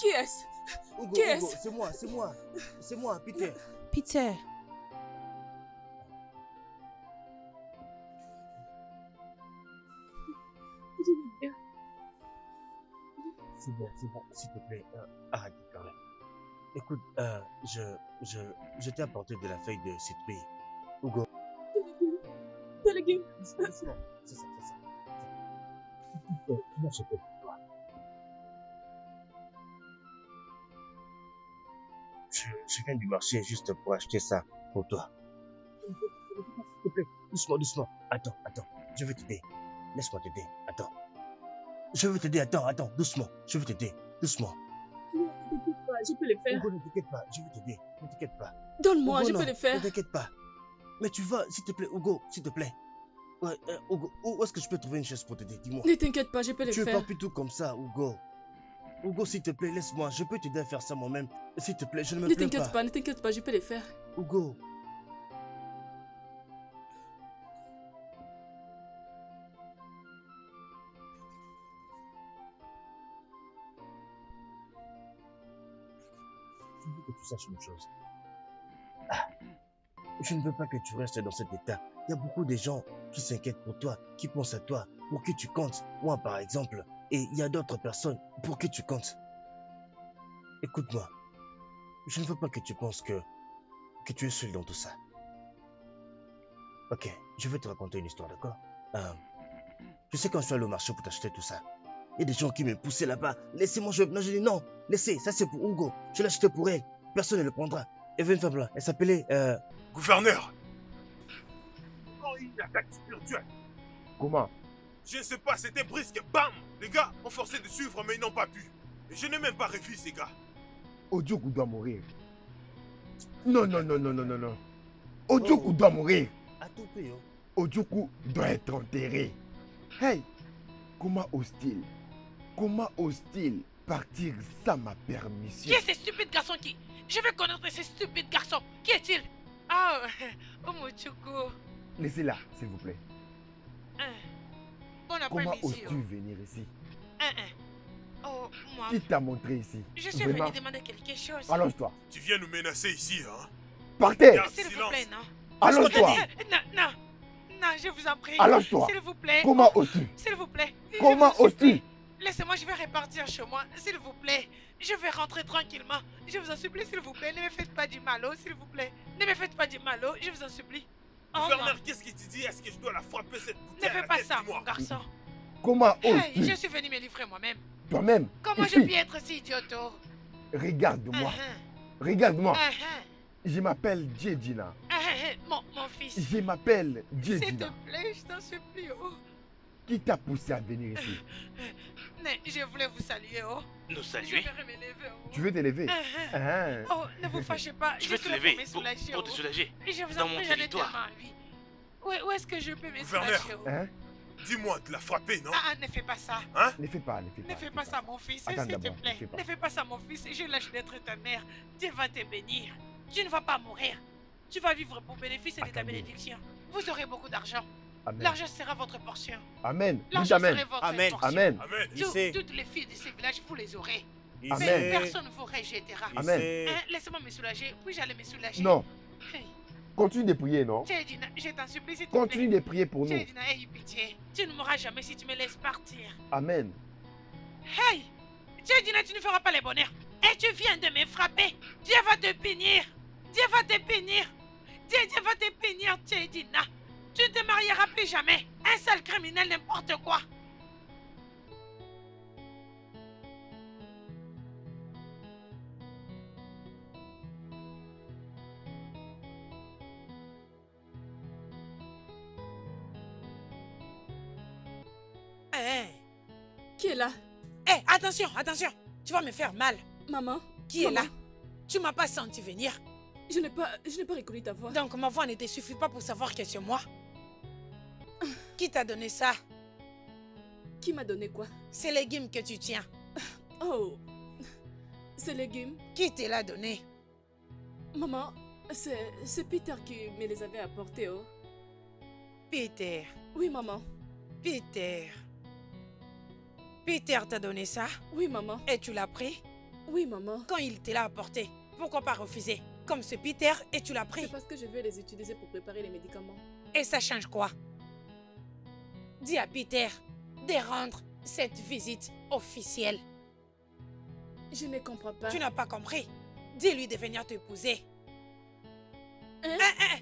Qui est-ce? Hugo, Qui est-ce? Hugo, c'est moi, Peter. Peter. C'est bon, s'il te plaît, arrête de pleurer. Écoute, je t'ai apporté de la feuille de citrouille. Hugo. Des légumes. C'est ça. Tu m'as acheté pour toi. Je viens du marché juste pour acheter ça pour toi. S'il te plaît, doucement. Attends, je vais t'aider. Laisse-moi t'aider, attends. Je veux t'aider, attends, doucement. Je veux t'aider, doucement. Non, ne t'inquiète pas, je peux le faire. Hugo, ne t'inquiète pas, je vais t'aider, ne t'inquiète pas. Donne-moi, Hugo, je non, peux le faire. Ne t'inquiète pas. Mais tu vas, s'il te plaît, Hugo, s'il te plaît. Ouais, Hugo, où est-ce que je peux trouver une chaise pour t'aider? Dis-moi. Ne t'inquiète pas, je peux le Tu es faire. pas plutôt comme ça, Hugo. Hugo, s'il te plaît, laisse-moi, je peux t'aider à faire ça moi-même. S'il te plaît, je ne me plains pas. Ne t'inquiète pas, je peux le faire. Hugo. Je veux que tu saches une chose. Je ne veux pas que tu restes dans cet état. Il y a beaucoup de gens qui s'inquiètent pour toi, qui pensent à toi, pour qui tu comptes. Moi, par exemple. Et il y a d'autres personnes pour qui tu comptes. Écoute-moi. Je ne veux pas que tu penses que tu es seul dans tout ça. Ok, je vais te raconter une histoire, d'accord? Tu sais, quand je suis allé au marché pour t'acheter tout ça, il y a des gens qui me poussaient là-bas. Laissez-moi, je dis non, laissez, ça c'est pour Hugo. Je l'ai acheté pour elle. Personne ne le prendra. Il y avait une femme là, elle s'appelait... Gouverneur! Oh, une attaque spirituelle! Comment? Je ne sais pas, c'était brisque, bam! Les gars ont forcé de suivre, mais ils n'ont pas pu. Et je n'ai même pas revu ces gars. Ojoukou doit mourir. Non. Ojoukou doit mourir. À tout prix, hein. Ojoukou doit être enterré. Hey! Comment ose-t-il partir sans ma permission? Qui est ce stupide garçon qui... Je vais connaître ce stupide garçon. Qui est-il? Ah, oh mon Tchoukou. Laissez-la, s'il vous plaît. Bon Comment après-midi. oses-tu venir ici? Oh, moi... Qui t'a montré ici? Je suis venu demander quelque chose. Allonge-toi. Tu viens nous menacer ici, hein? Partez! S'il vous plaît, non? Allonge-toi. Non, je vous en prie. Allonge-toi. S'il vous plaît. Comment oses-tu? S'il vous plaît. Comment oses-tu? Laissez-moi, je vais repartir chez moi, s'il vous plaît. Je vais rentrer tranquillement. Je vous en supplie, s'il vous plaît. Ne me faites pas du mal, s'il vous plaît. Ne me faites pas du mal, je vous en supplie. Gouverneur, qu'est-ce qu'il te dit? Est-ce que je dois la frapper cette bouteille? Ne fais pas ça, mon garçon. Comment oses-tu? Je suis venu me livrer moi-même. Toi-même? Comment je puis être si idioto? Regarde-moi. Regarde-moi. Je m'appelle Djedjina. Mon fils. Je m'appelle S'il te Djedjina. plaît, je t'en supplie, Qui t'a poussé à venir ici? Mais je voulais vous saluer, Nous saluer? Je vais me lever, Tu veux te lever? Oh, ne vous fâchez pas. Je vais te suis là lever pour te soulager. Et je vous Dans en mon prie, j'en ai territoire. tellement envie. Où est-ce que je peux me Gouverneur. soulager? Dis-moi de la frapper, non? Ne fais pas ça. Hein? Ne fais pas. Ne fais pas ça, mon fils, Attends s'il te d'abord, plaît. ne fais pas. Ne fais pas ça, mon fils. Je lâche d'être ta mère. Dieu va te bénir. Tu ne vas pas mourir. Tu vas vivre pour bénéfice de ta bénédiction. Vous aurez beaucoup d'argent. Amen. L'argent sera votre portion. Amen. Dis L'argent amen. sera votre Amen. portion. Amen. Toutes les filles de ces villages, vous les aurez. Amen. Personne ne vous rejettera. Amen. Laissez-moi me soulager, puis j'allais me soulager. Non. Hey. Continue de prier, non? Tchedina, je t'en supplie, s'il te plaît. Continue de prier pour nous. Tchedina, aie pitié. Tu ne mourras jamais si tu me laisses partir. Amen. Hey! Tchedina, tu ne feras pas les bonheurs. Et tu viens de me frapper. Dieu va te bénir. Dieu va te bénir. Dieu va te bénir, Tchedina. Tu ne te marieras plus jamais. Un sale criminel, n'importe quoi. Qui est là? Attention. Tu vas me faire mal. Maman? Qui est là? Tu m'as pas senti venir. Je n'ai pas reconnu ta voix. Donc ma voix ne te suffit pas pour savoir que c'est moi. Qui t'a donné ça? Qui m'a donné quoi? Ces légumes que tu tiens. Oh, ces légumes? Qui te l'a donné? Maman, c'est Peter qui me les avait apportés, Peter. Oui, maman. Peter t'a donné ça? Oui, maman. Et tu l'as pris? Oui, maman. Quand il te l'a apporté, pourquoi pas refuser? Comme ce Peter et tu l'as pris. C'est parce que je vais les utiliser pour préparer les médicaments. Et ça change quoi? Dis à Peter de rendre cette visite officielle. Je ne comprends pas. Tu n'as pas compris? Dis-lui de venir t'épouser. Hein?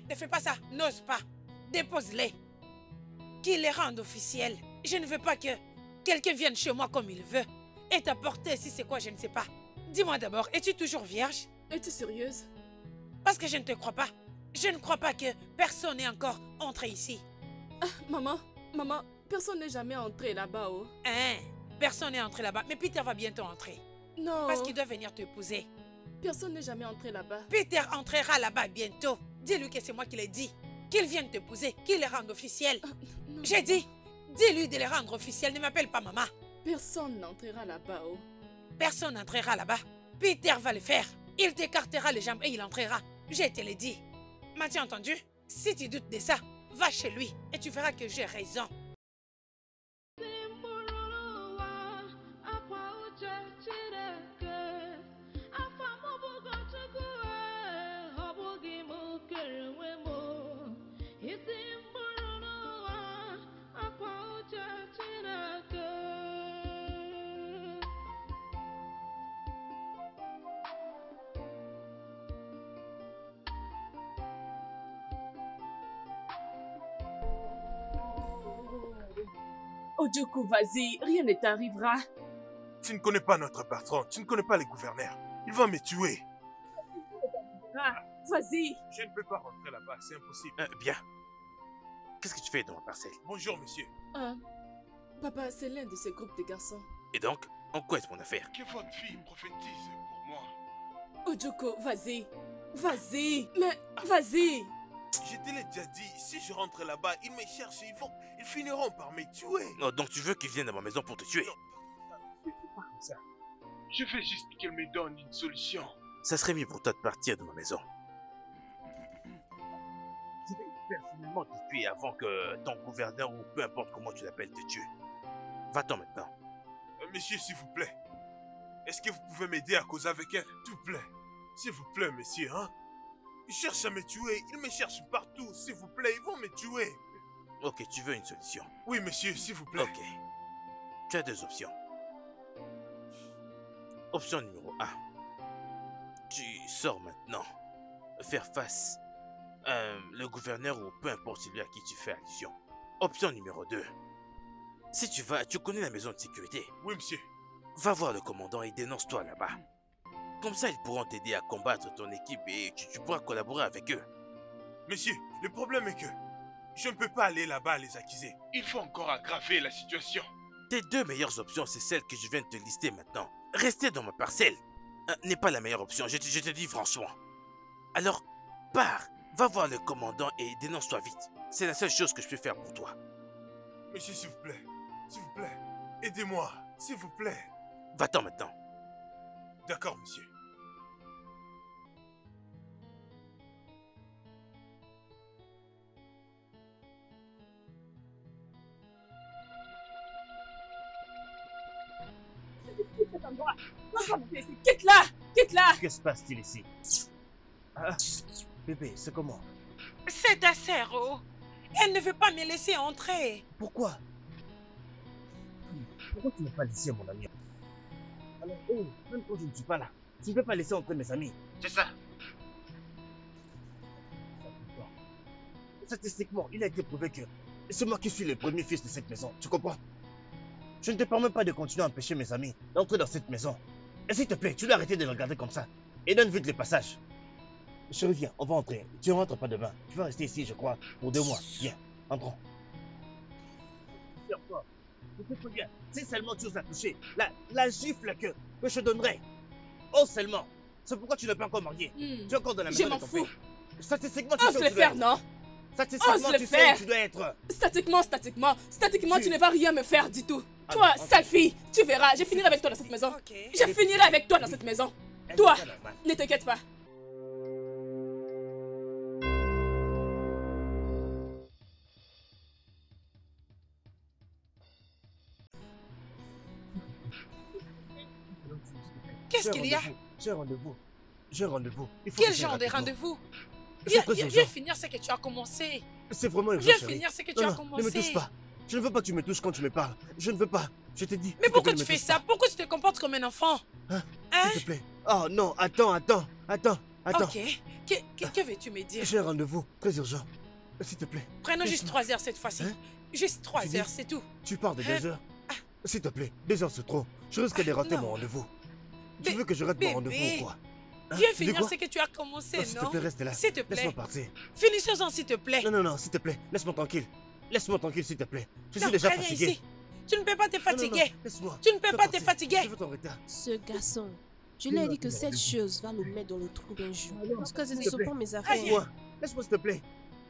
Ne fais pas ça. N'ose pas. Dépose-les. Qu'il les rende officiels. Je ne veux pas que quelqu'un vienne chez moi comme il veut et t'apporter si c'est quoi, je ne sais pas. Dis-moi d'abord, es-tu toujours vierge? Es-tu sérieuse? Parce que je ne te crois pas. Je ne crois pas que personne n'est encore entré ici. Ah, maman, personne n'est jamais entré là-bas, oh. Hein? Personne n'est entré là-bas, mais Peter va bientôt entrer. Non. Parce qu'il doit venir t'épouser. Personne n'est jamais entré là-bas. Peter entrera là-bas bientôt. Dis-lui que c'est moi qui l'ai dit. Qu'il vienne t'épouser, qu'il les rende officiels. J'ai dit, dis-lui de les rendre officiels, ne m'appelle pas maman. Personne n'entrera là-bas, oh. Personne n'entrera là-bas. Peter va le faire. Il t'écartera les jambes et il entrera. Je te l'ai dit. M'as-tu entendu? Si tu doutes de ça, va chez lui et tu verras que j'ai raison. Ojoko, vas-y, rien ne t'arrivera. Tu ne connais pas notre patron, tu ne connais pas les gouverneurs. Il va me tuer. Ah, vas-y. Je ne peux pas rentrer là-bas, c'est impossible. Bien. Qu'est-ce que tu fais dans ma parcelle? Bonjour, monsieur. Papa, c'est l'un de ces groupes de garçons. Et donc, en quoi est-ce mon affaire? Que votre fille prophétise pour moi. Ojoko, vas-y. Vas-y. Mais, vas-y. Je te l'ai déjà dit, si je rentre là-bas, ils me cherchent et ils finiront par me tuer. Oh, donc tu veux qu'ils viennent à ma maison pour te tuer? Non, pas comme ça. Je veux juste qu'elle me donne une solution. Ça serait mieux pour toi de partir de ma maison. Je vais personnellement te tuer avant que ton gouverneur ou peu importe comment tu l'appelles te tue. Va-t'en maintenant. Monsieur, s'il vous plaît. Est-ce que vous pouvez m'aider à causer avec elle? S'il vous plaît. S'il vous plaît, monsieur, hein? Ils cherchent à me tuer. Ils me cherchent partout. S'il vous plaît, ils vont me tuer. Ok, tu veux une solution? Oui, monsieur, s'il vous plaît. Ok. Tu as deux options. Option numéro 1. Tu sors maintenant. Faire face le gouverneur ou peu importe celui à qui tu fais allusion. Option numéro 2. Si tu vas, tu connais la maison de sécurité. Oui, monsieur. Va voir le commandant et dénonce-toi là-bas. Comme ça, ils pourront t'aider à combattre ton équipe et tu pourras collaborer avec eux. Monsieur, le problème est que je ne peux pas aller là-bas les accuser. Il faut encore aggraver la situation. Tes deux meilleures options, c'est celles que je viens de te lister maintenant. Rester dans ma parcelle n'est pas la meilleure option, je te dis franchement. Alors, pars, va voir le commandant et dénonce-toi vite. C'est la seule chose que je peux faire pour toi. Monsieur, s'il vous plaît, aidez-moi, s'il vous plaît. Va-t'en maintenant. D'accord, monsieur. Quitte-la! Quitte-la! Que se passe-t-il ici? Ah, bébé, c'est comment? C'est ta sœur, oh. Elle ne veut pas me laisser entrer. Pourquoi? Pourquoi tu n'as pas laissé mon ami? Alors, oh, même quand je ne suis pas là, tu ne peux pas laisser entrer mes amis. C'est ça. Statistiquement, il a été prouvé que c'est moi qui suis le premier fils de cette maison, tu comprends? Je ne te permets pas de continuer à empêcher mes amis d'entrer dans cette maison. Et s'il te plaît, tu dois arrêter de le regarder comme ça. Et donne vite le passage. Je reviens, on va entrer. Tu ne rentres pas demain. Tu vas rester ici, je crois, pour 2 mois. Viens, entrons. Bien. Si seulement tu oses la toucher, la gifle que je te donnerai. Oh seulement. C'est pourquoi tu n'es pas encore marié. Tu es encore dans la maison de ton père. Statistiquement, tu ose le faire, non? Statistiquement, tu sais où tu dois être. Statiquement, tu ne vas rien me faire du tout. Toi, sale fille, tu verras, je finirai avec toi dans cette maison. Je finirai avec toi dans cette maison. Toi, ne t'inquiète pas. Qu'est-ce qu'il y a? J'ai un rendez-vous. J'ai un rendez-vous. Quel genre de rendez-vous? Viens finir ce que tu as commencé. C'est vraiment urgent, Viens chérie. finir ce que tu as commencé. Ne me touche pas. Je ne veux pas que tu me touches quand tu me parles. Je ne veux pas. Je t'ai dit. Mais pourquoi tu fais ça? Pourquoi tu te comportes comme un enfant? Hein? S'il te plaît. Oh non, attends. Ok. Que veux-tu me dire? J'ai un rendez-vous très urgent. S'il te plaît. Prenons juste 3 heures cette fois-ci. Hein? Juste 3 heures, c'est tout. Tu parles de 2 heures? S'il te plaît, 2 heures c'est trop. Je risque de rater non. mon rendez-vous. Tu veux que je rate mon rendez-vous ou quoi? Viens finir ce que tu as commencé, non? S'il te plaît, reste là. S'il te plaît. Laisse-moi partir. Finissons-en, s'il te plaît. Non, s'il te plaît. Laisse-moi tranquille. Laisse-moi tranquille, s'il te plaît. Je suis déjà fatigué. Ici. Tu ne peux pas te fatiguer. Non, laisse-moi. Tu ne peux pas te fatiguer. Je veux ton retard. Ce garçon, je lui ai dit que cette chose va le mettre dans le trou d'un jour. Parce que ce ne sont pas mes affaires. Laisse-moi, s'il te plaît.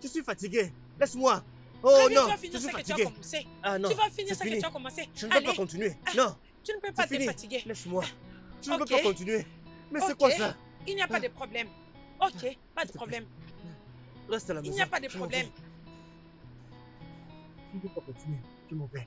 Je suis fatigué. Laisse-moi. Oh Très bien, non, tu vas finir ce que tu as commencé. Ah non, tu vas finir ce que tu as commencé. Je ne peux pas continuer. Non. Tu ne peux pas te fatiguer. Laisse-moi. Je ne peux pas continuer. Mais c'est quoi ça? Il n'y a pas de problème. Ok, pas de problème. Reste à la maison. Il n'y a pas de problème. Je ne peux pas continuer. Je m'en vais.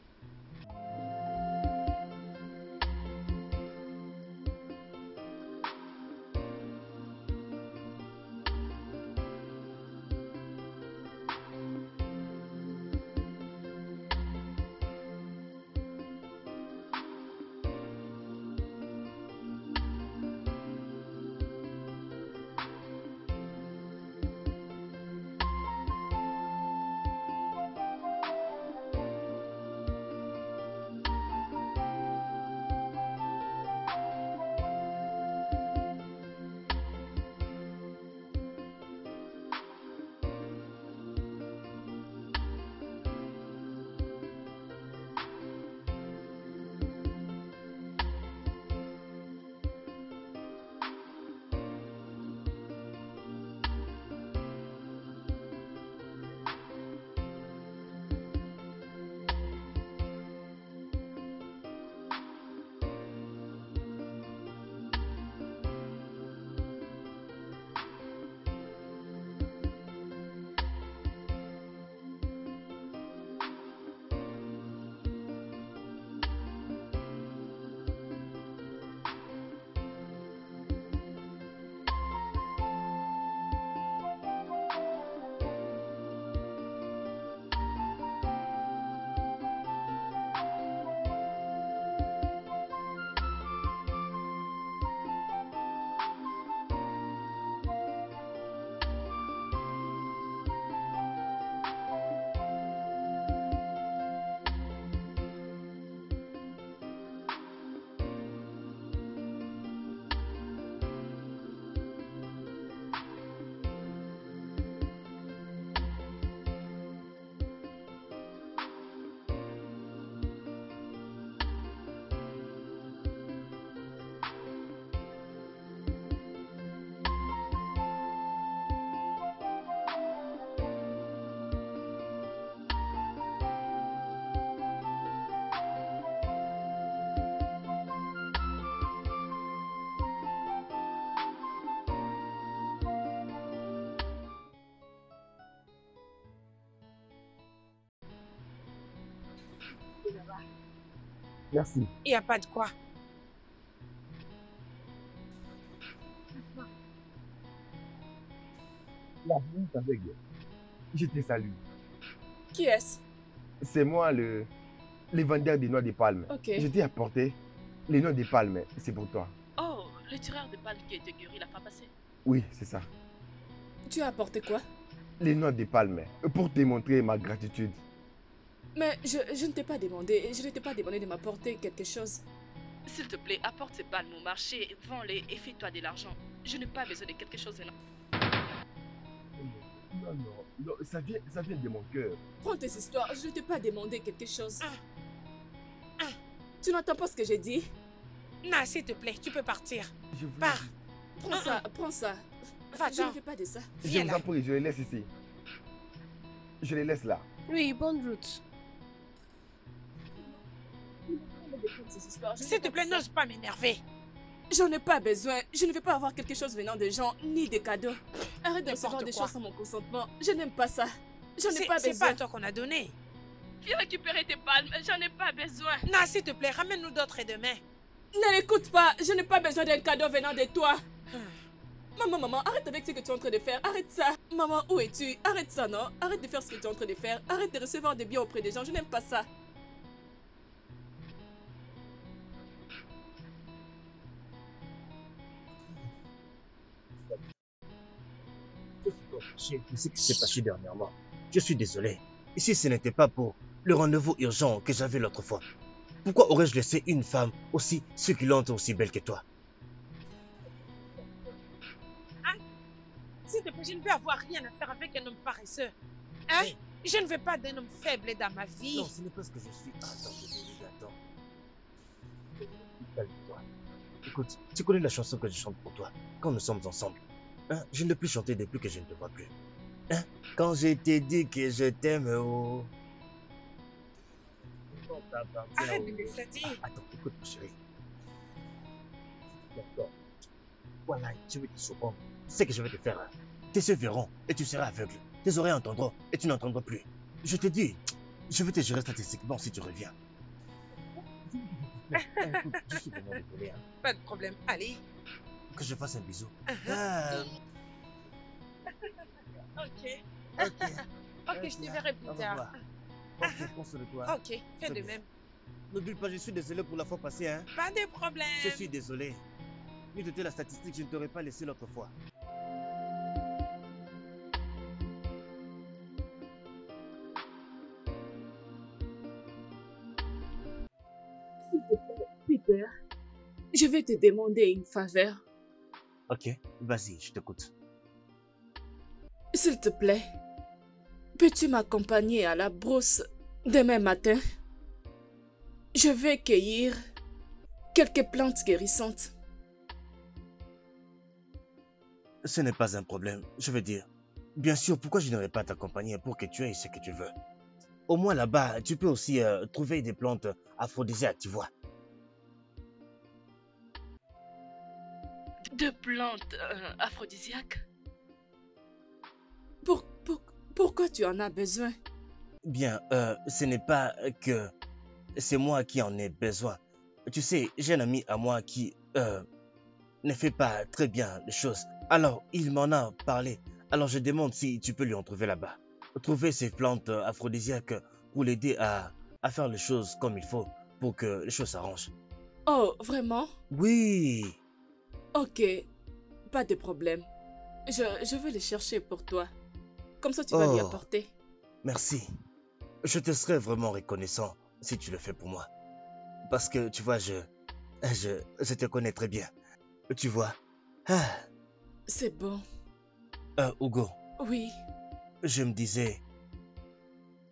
Merci. Il n'y a pas de quoi. La vie est aveugle. Je te salue. Qui est-ce? C'est moi le vendeur des noix de palme. Ok. Je t'ai apporté les noix de palme. C'est pour toi. Oh, le tireur de balles qui a été guéri la fois passée. Oui, c'est ça. Tu as apporté quoi? Les noix de palme. Pour te montrer ma gratitude. Mais je ne t'ai pas demandé. Je ne t'ai pas demandé de m'apporter quelque chose. S'il te plaît, apporte ces balles au marché, vends-les et fais-toi de l'argent. Je n'ai pas besoin de quelque chose de... Non, ça vient de mon cœur. Prends tes histoires, je ne t'ai pas demandé quelque chose. Tu n'entends pas ce que j'ai dit? Non, s'il te plaît, tu peux partir. Je Pars. Prends ça. Je ne fais pas de ça. Je vous en prie, je les laisse ici. Je les laisse là. Oui, bonne route. S'il te plaît, n'ose pas m'énerver. J'en ai pas besoin. Je ne veux pas avoir quelque chose venant des gens, ni des cadeaux. Arrête de recevoir des choses sans mon consentement. Je n'aime pas ça. J'en ai pas besoin. C'est pas à toi qu'on a donné. Viens récupérer tes palmes, j'en ai pas besoin. Non, s'il te plaît, ramène-nous d'autres demain. Ne l'écoute pas, je n'ai pas besoin d'un cadeau venant de toi. Maman, arrête avec ce que tu es en train de faire, arrête ça. Maman, où es-tu? Arrête ça, non? Arrête de faire ce que tu es en train de faire. Arrête de recevoir des biens auprès des gens, je n'aime pas ça. Je sais ce qui s'est passé dernièrement. Je suis désolé. Et si ce n'était pas pour le rendez-vous urgent que j'avais l'autre fois, pourquoi aurais-je laissé une femme aussi succulente et aussi belle que toi? Hein? S'il te plaît, je ne veux avoir rien à faire avec un homme paresseux. Hein? Je ne veux pas d'un homme faible dans ma vie. Non, ce n'est pas ce que je suis. Attends. Calme-toi. Écoute, tu connais la chanson que je chante pour toi quand nous sommes ensemble. Hein? Je ne l'ai plus chanter depuis que je ne te vois plus. Hein? Quand je t'ai dit que je t'aime, oh. Arrête de me flatter. Attends, écoute, ma chérie. D'accord. Voilà, je vais te surprendre. C'est que je vais te faire. Tes yeux verront et tu seras aveugle. Tes oreilles entendront et tu n'entendras plus. Je te dis, je vais te gérer statistiquement si tu reviens. Écoute, je suis vraiment désolé. Hein. Pas de problème, allez. Que je fasse un bisou. Ok, je te verrai plus tard. Ok, pense de toi. Ok, fais de même. N'oublie pas, je suis désolé pour la fois passée. Hein. Pas de problème. Je suis désolé. N'eût été la statistique, je ne t'aurais pas laissé l'autre fois. S'il te plaît, Peter, je vais te demander une faveur. Ok, vas-y, je t'écoute. S'il te plaît, peux-tu m'accompagner à la brousse demain matin? Je vais cueillir quelques plantes guérissantes. Ce n'est pas un problème, je veux dire. Bien sûr, pourquoi je n'aurais pas t'accompagner pour que tu aies ce que tu veux? Au moins là-bas, tu peux aussi trouver des plantes aphrodisiaques, tu vois. De plantes aphrodisiaques? Pourquoi tu en as besoin? Bien, ce n'est pas que c'est moi qui en ai besoin. Tu sais, j'ai un ami à moi qui ne fait pas très bien les choses. Alors, il m'en a parlé. Alors, je demande si tu peux lui en trouver là-bas. Trouver ces plantes aphrodisiaques pour l'aider à faire les choses comme il faut pour que les choses s'arrangent. Oh, vraiment? Oui. Ok, pas de problème. Je vais les chercher pour toi. Comme ça, tu vas lui apporter. Merci. Je te serais vraiment reconnaissant si tu le fais pour moi. Parce que, tu vois, je te connais très bien. Tu vois. Ah. C'est bon. Hugo. Oui. Je me disais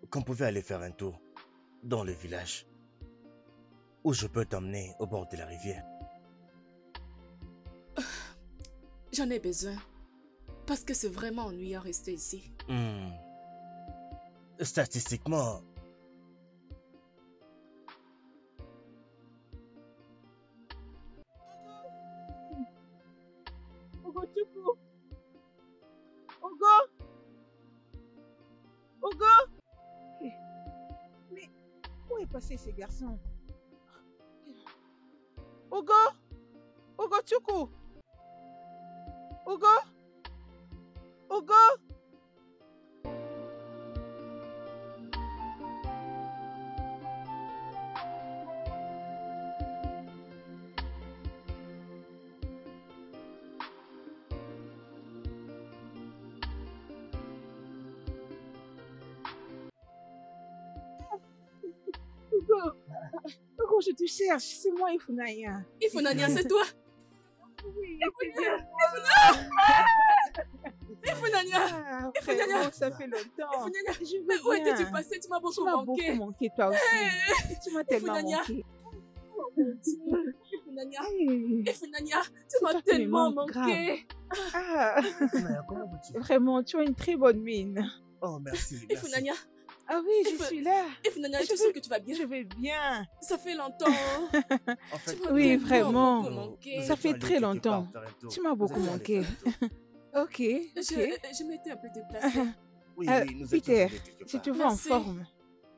qu'on pouvait aller faire un tour dans le village où je peux t'emmener au bord de la rivière. J'en ai besoin. Parce que c'est vraiment ennuyant rester ici. Statistiquement... Hugo, Tuku. Hugo. Mais où est passé ce garçon? Hugo, Tuku. Hugo. Hugo, je te cherche. C'est moi, Ifunanya. Ifunanya, c'est toi? Oui, Ifunanya! Ifunanya! Ça fait longtemps. Mais où étais-tu passé? Tu m'as beaucoup manqué. Tu m'as beaucoup manqué, toi aussi. Tu m'as tellement manqué. Ifunanya, tu m'as tellement manqué. Vraiment, tu as une très bonne mine. Oh, merci. Ifunanya. Ah oui, je suis là. Ifunanya, je suis sûre que tu vas bien. Je vais bien. Ça fait longtemps. En fait, oui, vraiment. Ça fait très longtemps. Tu m'as beaucoup manqué. Ok. Je m'étais un peu déplacée. Oui, Peter, si tu vas en Merci. forme,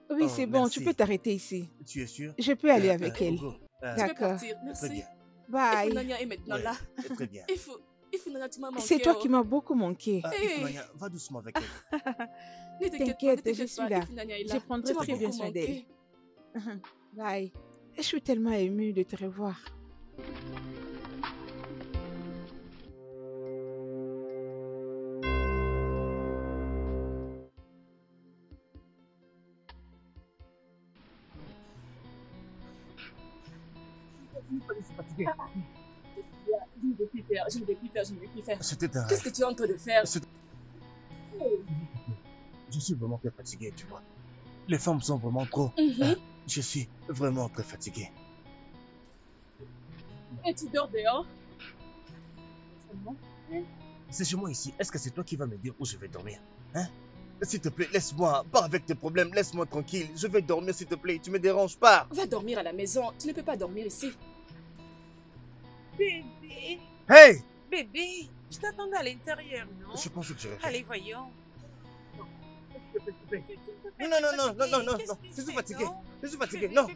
Oui, Oh, c'est bon, tu merci. peux t'arrêter ici. Tu es sûr? Je peux aller avec elle. Hugo, Je vais D'accord. partir, très merci. bien. Bye. Ifunanya est maintenant Ouais, là. très bien. Ifunanya, tu m'as manqué. C'est toi oh. qui m'as beaucoup manqué. Ah, Ifunanya, va doucement avec elle. Ne T'inquiète, je pas, suis là. Ifunanya est là. Je prendrai Tu m'as très bien beaucoup soin d'elle. manqué. Bye. Je suis tellement émue de te revoir. Je ne vais plus faire, je ne vais plus faire, je ne vais plus faire. C'était un Qu'est-ce que tu es en train de faire? Je suis vraiment très fatigué, tu vois. Les femmes sont vraiment trop... Mhm. Je suis vraiment très fatigué. Et tu dors dehors? Seulement. C'est chez moi ici. Est-ce que c'est toi qui vas me dire où je vais dormir? Hein? S'il te plaît, laisse-moi. Pas avec tes problèmes. Laisse-moi tranquille. Je vais dormir, s'il te plaît. Tu me déranges pas. Va dormir à la maison. Tu ne peux pas dormir ici. Bébé, Hey! bébé, je t'attendais à l'intérieur, non? Je pense que tu restes. Allez, voyons. Non, non, non, non, non, non, non, non. Je suis fatigué. Je suis fatigué. Non.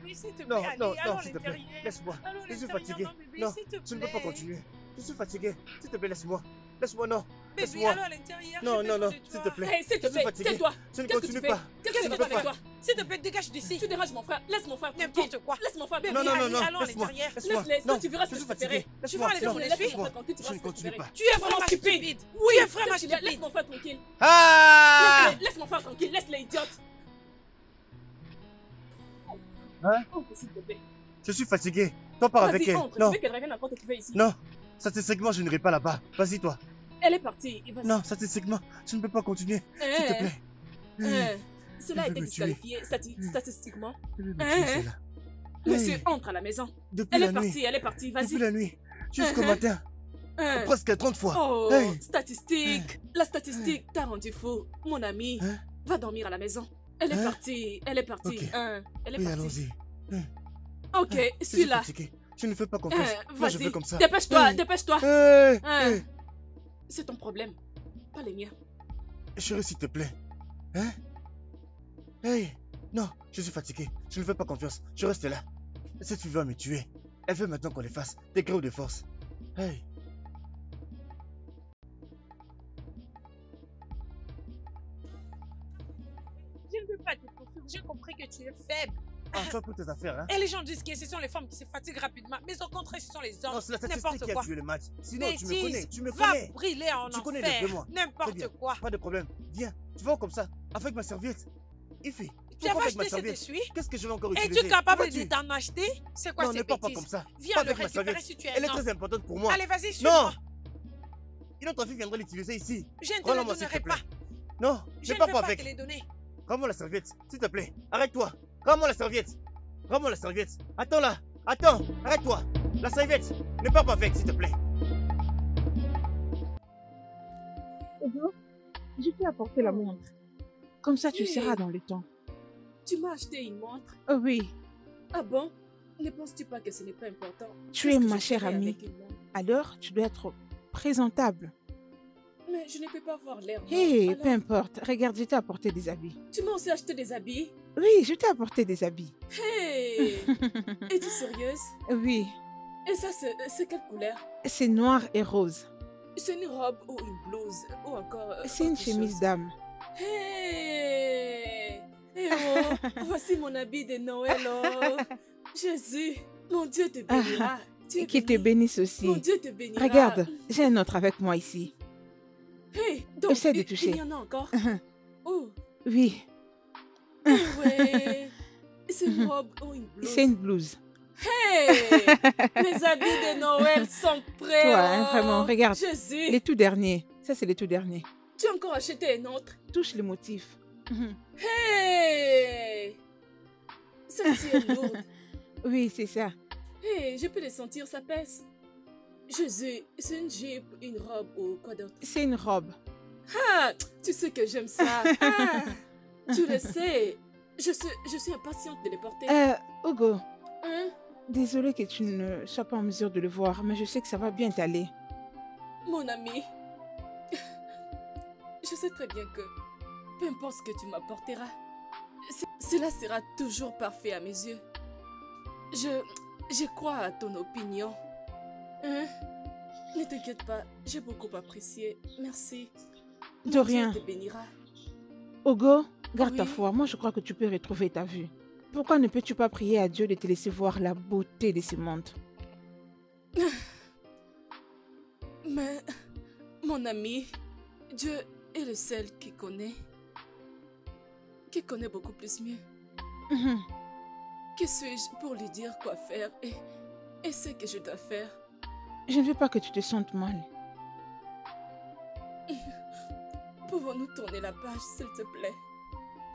Non, non, non, s'il te plaît. Laisse-moi. Je suis fatigué. Non, tu ne peux pas continuer. Je suis fatigué. S'il te plaît, laisse-moi. Laisse-moi, non. Bébé, Laisse-moi. allons à l'intérieur. Non, j'ai non, besoin non, de s'il te toi. plaît. Hey, s'il te Je suis plaît, fatigué. tais-toi. Je ne Qu'est-ce que tu continue fais? pas. Qu'est-ce Je que ne tu peux fais avec pas. toi? S'il te plaît, dégage d'ici. Tu déranges mon frère. Laisse mon frère tranquille. N'importe quoi. Laisse mon frère Bébé, Non, non, non, allez, non. allons à Laisse-moi. l'intérieur. Laisse-moi. Laisse-les. Non, Toi, tu verras ce je que suis je te ferai. fatigué. Tu vas aller Laisse-moi. dans les Laisse filles. mon frère tranquille. Tu Je verras ne ce que je te continue ferai. pas. Tu es Vraiment vraiment stupide. stupide. Oui, Tu es vraiment qu'est-ce qu'il y a? stupide. Laisse mon frère tranquille. Ah! Laisse mon frère tranquille. Laisse-les, idiote. Hein? Entre, s'il te plaît. Je suis fatigué. Toi, pars avec Vas-y, elle. entre. Non, Tu veux qu'elle revienne à quand tu veux ici? non. Statistiquement, je n'irai pas là-bas. Vas-y, toi. Elle est partie. Vas-y. Non, statistiquement, je ne peux pas continuer. S'il te plaît. Cela a Je été vais me tuer. disqualifié statistiquement. Je vais me tuer, celle-là. Monsieur, Hey. entre à la maison. Depuis Elle la est nuit. partie, elle est partie. Depuis Vas-y. la nuit. Jusqu'au matin. Presque 30 fois. Oh, Hey. statistique. La statistique t'a rendu fou, mon ami. Hein? Va dormir à la maison. Elle est Hein? partie. Elle est partie. Ok. Elle est Oui, partie. allons-y. Ok, Je suis suis-là. fatigué. Je ne fais pas confiance. Moi, je Vas-y. veux comme ça. Dépêche-toi, Hey. dépêche-toi. Hey. Hein? Hey. C'est ton problème, pas les miens. Chérie, s'il te plaît. Hein? Hey. Non, je suis fatigué. Je ne fais pas confiance. Je reste là. Si tu veux me tuer, elle veut maintenant qu'on les fasse. Des gré ou de force. Hey. Je ne veux pas te poursuivre. J'ai compris que tu es faible. Enfin pour tes affaires, hein? Et les gens disent que ce sont les femmes qui se fatiguent rapidement, mais au contraire, ce sont les hommes. Non, c'est la statistique N'importe qui a quoi. tué le match. Sinon, tu me Bêtise. connais. Tu me Va connais. briller en Tu connais enfer. le moi. Très N'importe bien. quoi. Pas de problème. Viens. Tu vas comme ça, avec ma serviette. Ifi. Tu as Pourquoi avec ma acheté cet serviette? essuie? Qu'est-ce que je vais encore Es-tu utiliser? capable Vois-tu? d'en acheter? C'est quoi Non, ces ne parle pas bêtises? comme ça. Viens Pas le avec ma récupérer serviette. si tu es Elle est un très homme. importante pour moi. Allez, vas-y, Non! suis-moi. Une autre fille viendrait l'utiliser ici. Je ne te Rends-la-moi, le s'il te donnerai plaît. pas. Non, Je ne ne pars peux pas pas avec. te les donner. Rends-moi la serviette, s'il te plaît. Arrête-toi. Rends-moi la serviette. Rends-moi la serviette. Attends là. Attends. Arrête-toi. La serviette. Ne pars pas avec, s'il te plaît. Hugo, je t'ai apporté la montre. Comme ça, tu Hey. seras dans le temps. Tu m'as acheté une montre. Oh oui, Ah bon? Ne penses-tu pas que ce n'est pas important? tu Qu'est-ce es que ma je chère ferais amie. avec une montre? Alors, tu dois être présentable. Mais je ne peux pas voir l'air. non? Hé, Alors, peu importe. Regarde, je t'ai apporté des habits. Tu m'as aussi acheté des habits? Oui, je t'ai apporté des habits. Hey! Es-tu sérieuse? Oui, Et ça, c'est quelle couleur? c'est noir et rose. C'est une robe ou une blouse ou encore. C'est une autre chemise chose? dame. Hey! Eh oh! Voici mon habit de Noël. Oh! Jésus, mon Dieu te bénira. Tu es Qui te béni. bénisse aussi. Mon Dieu te bénira. Regarde, j'ai un autre avec moi ici. Hey! Donc, Essaie de toucher. il y en a encore? Oh! Oui, Ouais! C'est une robe ou une blouse? c'est une blouse. Hey! Les habits de Noël sont prêts. Toi, hein, oh! vraiment, regarde. Jésus! Les tout derniers. Ça, c'est les tout derniers. Tu as encore acheté un autre? Touche le motif. Hey! Celle-ci est lourde. Oui, c'est ça. Hey, je peux les sentir, ça pèse. Jésus, c'est une jupe, une robe ou quoi d'autre? C'est une robe. Ah, tu sais que j'aime ça. Ah, tu le sais. Je suis impatiente de les porter. Hugo, Hein? désolée que tu ne sois pas en mesure de le voir, mais je sais que ça va bien t'aller. Mon ami, je sais très bien que peu importe ce que tu m'apporteras, cela sera toujours parfait à mes yeux. Je crois à ton opinion. Hein? Ne t'inquiète pas, j'ai beaucoup apprécié. Merci. De rien. Dieu te bénira. Hugo, garde ta Oui. foi. Moi, je crois que tu peux retrouver ta vue. Pourquoi ne peux-tu pas prier à Dieu de te laisser voir la beauté de ce monde? Mais, mon ami, Dieu est le seul qui connaît beaucoup plus mieux. Mhm. Que suis-je pour lui dire quoi faire et ce que je dois faire? Je ne veux pas que tu te sentes mal. Pouvons-nous tourner la page, s'il te plaît?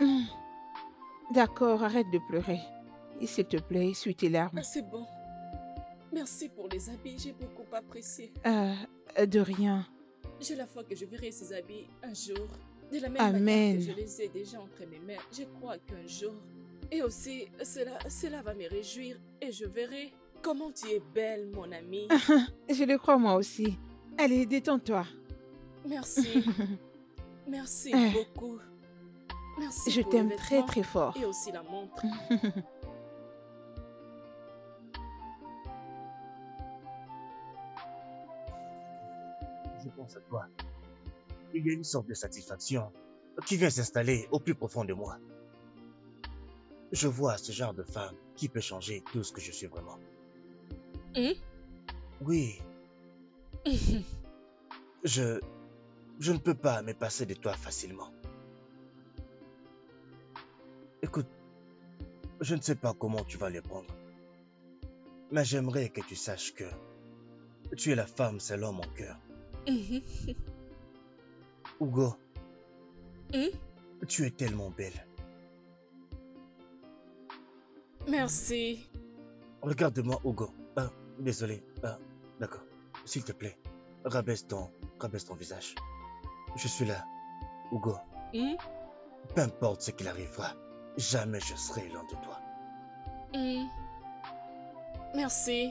Mhm. D'accord, arrête de pleurer. Et s'il te plaît, essuie tes larmes. Ah, c'est bon. Merci pour les habits, j'ai beaucoup apprécié. De rien. J'ai la foi que je verrai ces habits un jour. De la même Amen. manière que je les ai déjà entre mes mains, je crois qu'un jour. Et aussi, cela va me réjouir et je verrai comment tu es belle, mon amie. Je le crois moi aussi. Allez, détends-toi. Merci. Merci beaucoup. Merci Je pour les t'aime très vêtements très fort. Et aussi la montre. Je pense à toi. Il y a une sorte de satisfaction qui vient s'installer au plus profond de moi. Je vois ce genre de femme qui peut changer tout ce que je suis vraiment. Oui. Je ne peux pas me passer de toi facilement. Écoute, je ne sais pas comment tu vas les prendre. Mais j'aimerais que tu saches que tu es la femme selon mon cœur. Hugo, tu es tellement belle. Merci. Regarde-moi, Hugo. Désolé. D'accord. S'il te plaît, rabaisse ton visage. Je suis là, Hugo. Peu importe ce qu'il arrivera, jamais je serai loin de toi. Merci.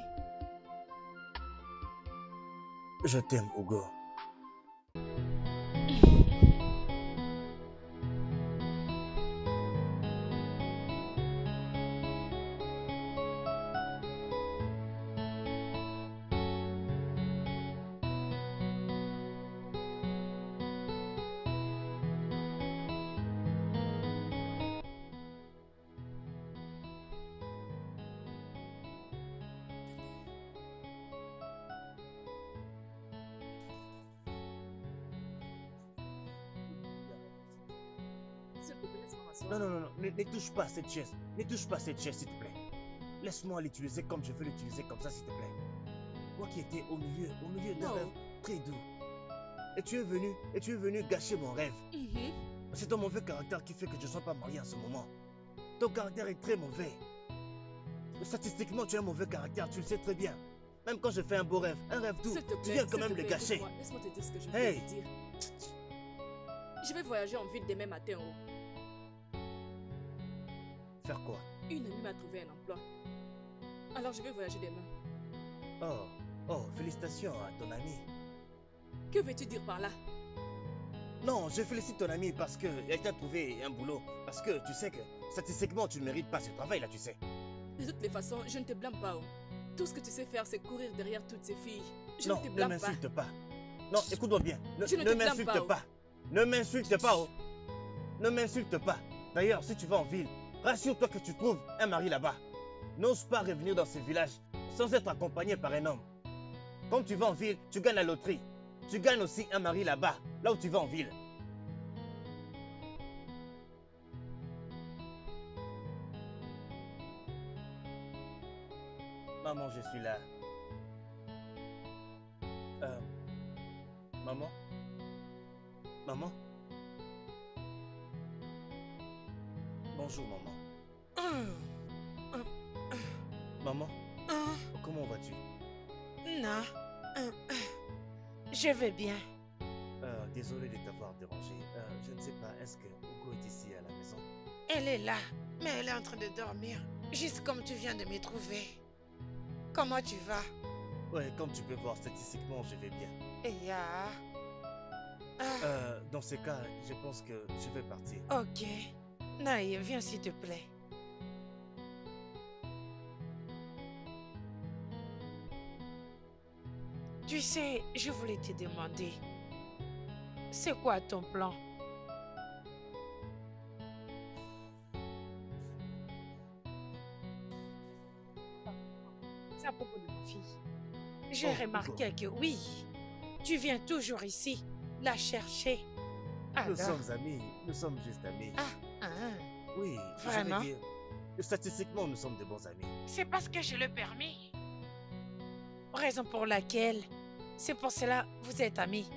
Je t'aime, Hugo. Non, ne touche pas cette chaise. Ne touche pas cette chaise, s'il te plaît. Laisse-moi l'utiliser comme je veux l'utiliser, comme ça, s'il te plaît. Moi qui étais au milieu d'un rêve très doux. Et tu es venu gâcher mon rêve. C'est ton mauvais caractère qui fait que je ne sois pas marié en ce moment. Ton caractère est très mauvais. Statistiquement, tu as un mauvais caractère, tu le sais très bien. Même quand je fais un beau rêve, un rêve doux, tu viens quand même le gâcher. Laisse-moi te dire ce que je voulais te dire. Je vais voyager en ville demain matin. Faire quoi? Une amie m'a trouvé un emploi. Alors je vais voyager demain. Oh, félicitations à ton ami. Que veux-tu dire par là? Non, je félicite ton ami parce qu'elle t'a trouvé un boulot. Parce que tu sais que statistiquement, tu ne mérites pas ce travail-là, tu sais. De toutes les façons, je ne te blâme pas. Tout ce que tu sais faire, c'est courir derrière toutes ces filles. Non, ne m'insulte pas. Non, écoute-moi bien. Ne m'insulte pas. Ne m'insulte pas, Ne m'insulte pas. D'ailleurs, si tu vas en ville, rassure-toi que tu trouves un mari là-bas. N'ose pas revenir dans ce village sans être accompagné par un homme. Quand tu vas en ville, tu gagnes la loterie. Tu gagnes aussi un mari là-bas, là où tu vas en ville. Maman, je suis là. Maman? Maman? Bonjour, maman. Maman? Comment vas-tu? Non. Je vais bien. Désolé de t'avoir dérangé. Je ne sais pas, est-ce que Hugo est ici à la maison? Elle est là, mais elle est en train de dormir. Juste comme tu viens de me trouver. Comment tu vas? Ouais, comme tu peux voir, statistiquement, je vais bien. Et dans ces cas, je pense que je vais partir. Ok. Naïe, viens s'il te plaît. Tu sais, je voulais te demander, c'est quoi ton plan? C'est à propos de ma fille. J'ai remarqué que oui, tu viens toujours ici, la chercher. Nous Alors? sommes amis, nous sommes juste amis. Ah, Oui, vraiment? je vais dire, statistiquement, nous sommes de bons amis. C'est parce que je le permets. Raison pour laquelle, c'est pour cela vous êtes amis.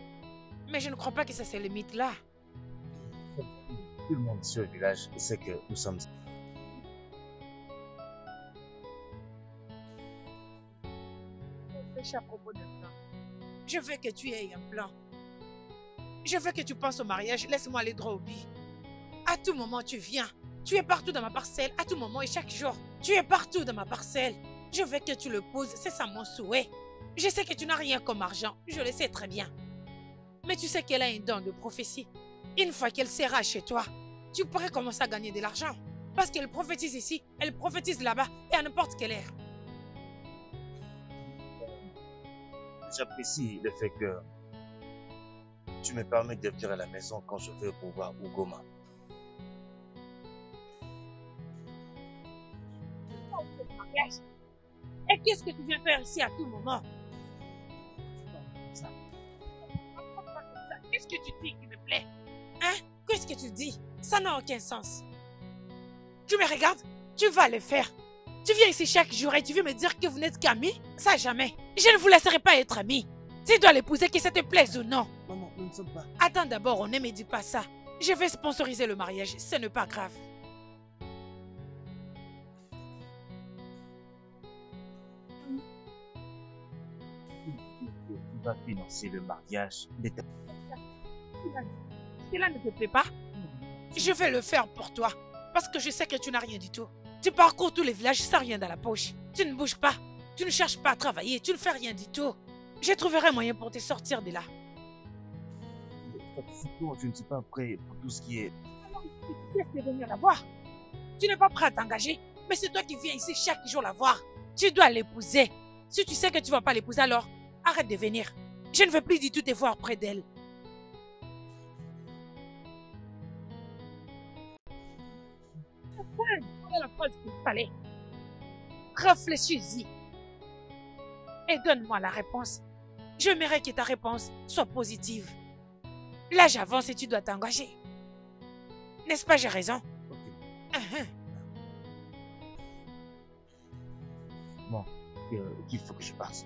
Mais je ne crois pas que ça se limite là. Tout le monde sur le village sait que nous sommes... À propos d'un plan. Je veux que tu aies un plan. Je veux que tu penses au mariage. Laisse-moi aller droit au but. À tout moment, tu viens. Tu es partout dans ma parcelle. À tout moment et chaque jour. Tu es partout dans ma parcelle. Je veux que tu le poses. C'est ça mon souhait. Je sais que tu n'as rien comme argent. Je le sais très bien. Mais tu sais qu'elle a un don de prophétie. Une fois qu'elle sera chez toi, tu pourrais commencer à gagner de l'argent. Parce qu'elle prophétise ici, elle prophétise là-bas et à n'importe quelle heure. J'apprécie le fait que tu me permets de venir à la maison quand je veux pour voir Ugoma. Et qu'est-ce que tu viens faire ici à tout moment? Qu'est-ce que tu dis qui me plaît? Hein? Qu'est-ce que tu dis? Ça n'a aucun sens. Tu me regardes? Tu vas le faire. Tu viens ici chaque jour et tu veux me dire que vous n'êtes qu'amis? Ça jamais. Je ne vous laisserai pas être amis. Tu dois l'épouser, que ça te plaise ou non. Maman, nous ne sommes pas... Attends d'abord, on ne me dit pas ça. Je vais sponsoriser le mariage, ce n'est pas grave. Tu vas financer le mariage de ta... Cela ne te plaît pas? Je vais le faire pour toi. Parce que je sais que tu n'as rien du tout. Tu parcours tous les villages sans rien dans la poche. Tu ne bouges pas. Tu ne cherches pas à travailler. Tu ne fais rien du tout. Je trouverai moyen pour te sortir de là. Statistiquement, je ne suis pas prêt pour tout ce qui est... Tu sais venir la voir. Tu n'es pas prêt à t'engager. Mais c'est toi qui viens ici chaque jour la voir. Tu dois l'épouser. Si tu sais que tu ne vas pas l'épouser, alors arrête de venir. Je ne veux plus du tout te voir près d'elle. C'est la phrase qu'il fallait. Réfléchis-y. Et donne-moi la réponse. J'aimerais que ta réponse soit positive. Là, j'avance et tu dois t'engager. N'est-ce pas, j'ai raison? Bon, il faut que je passe.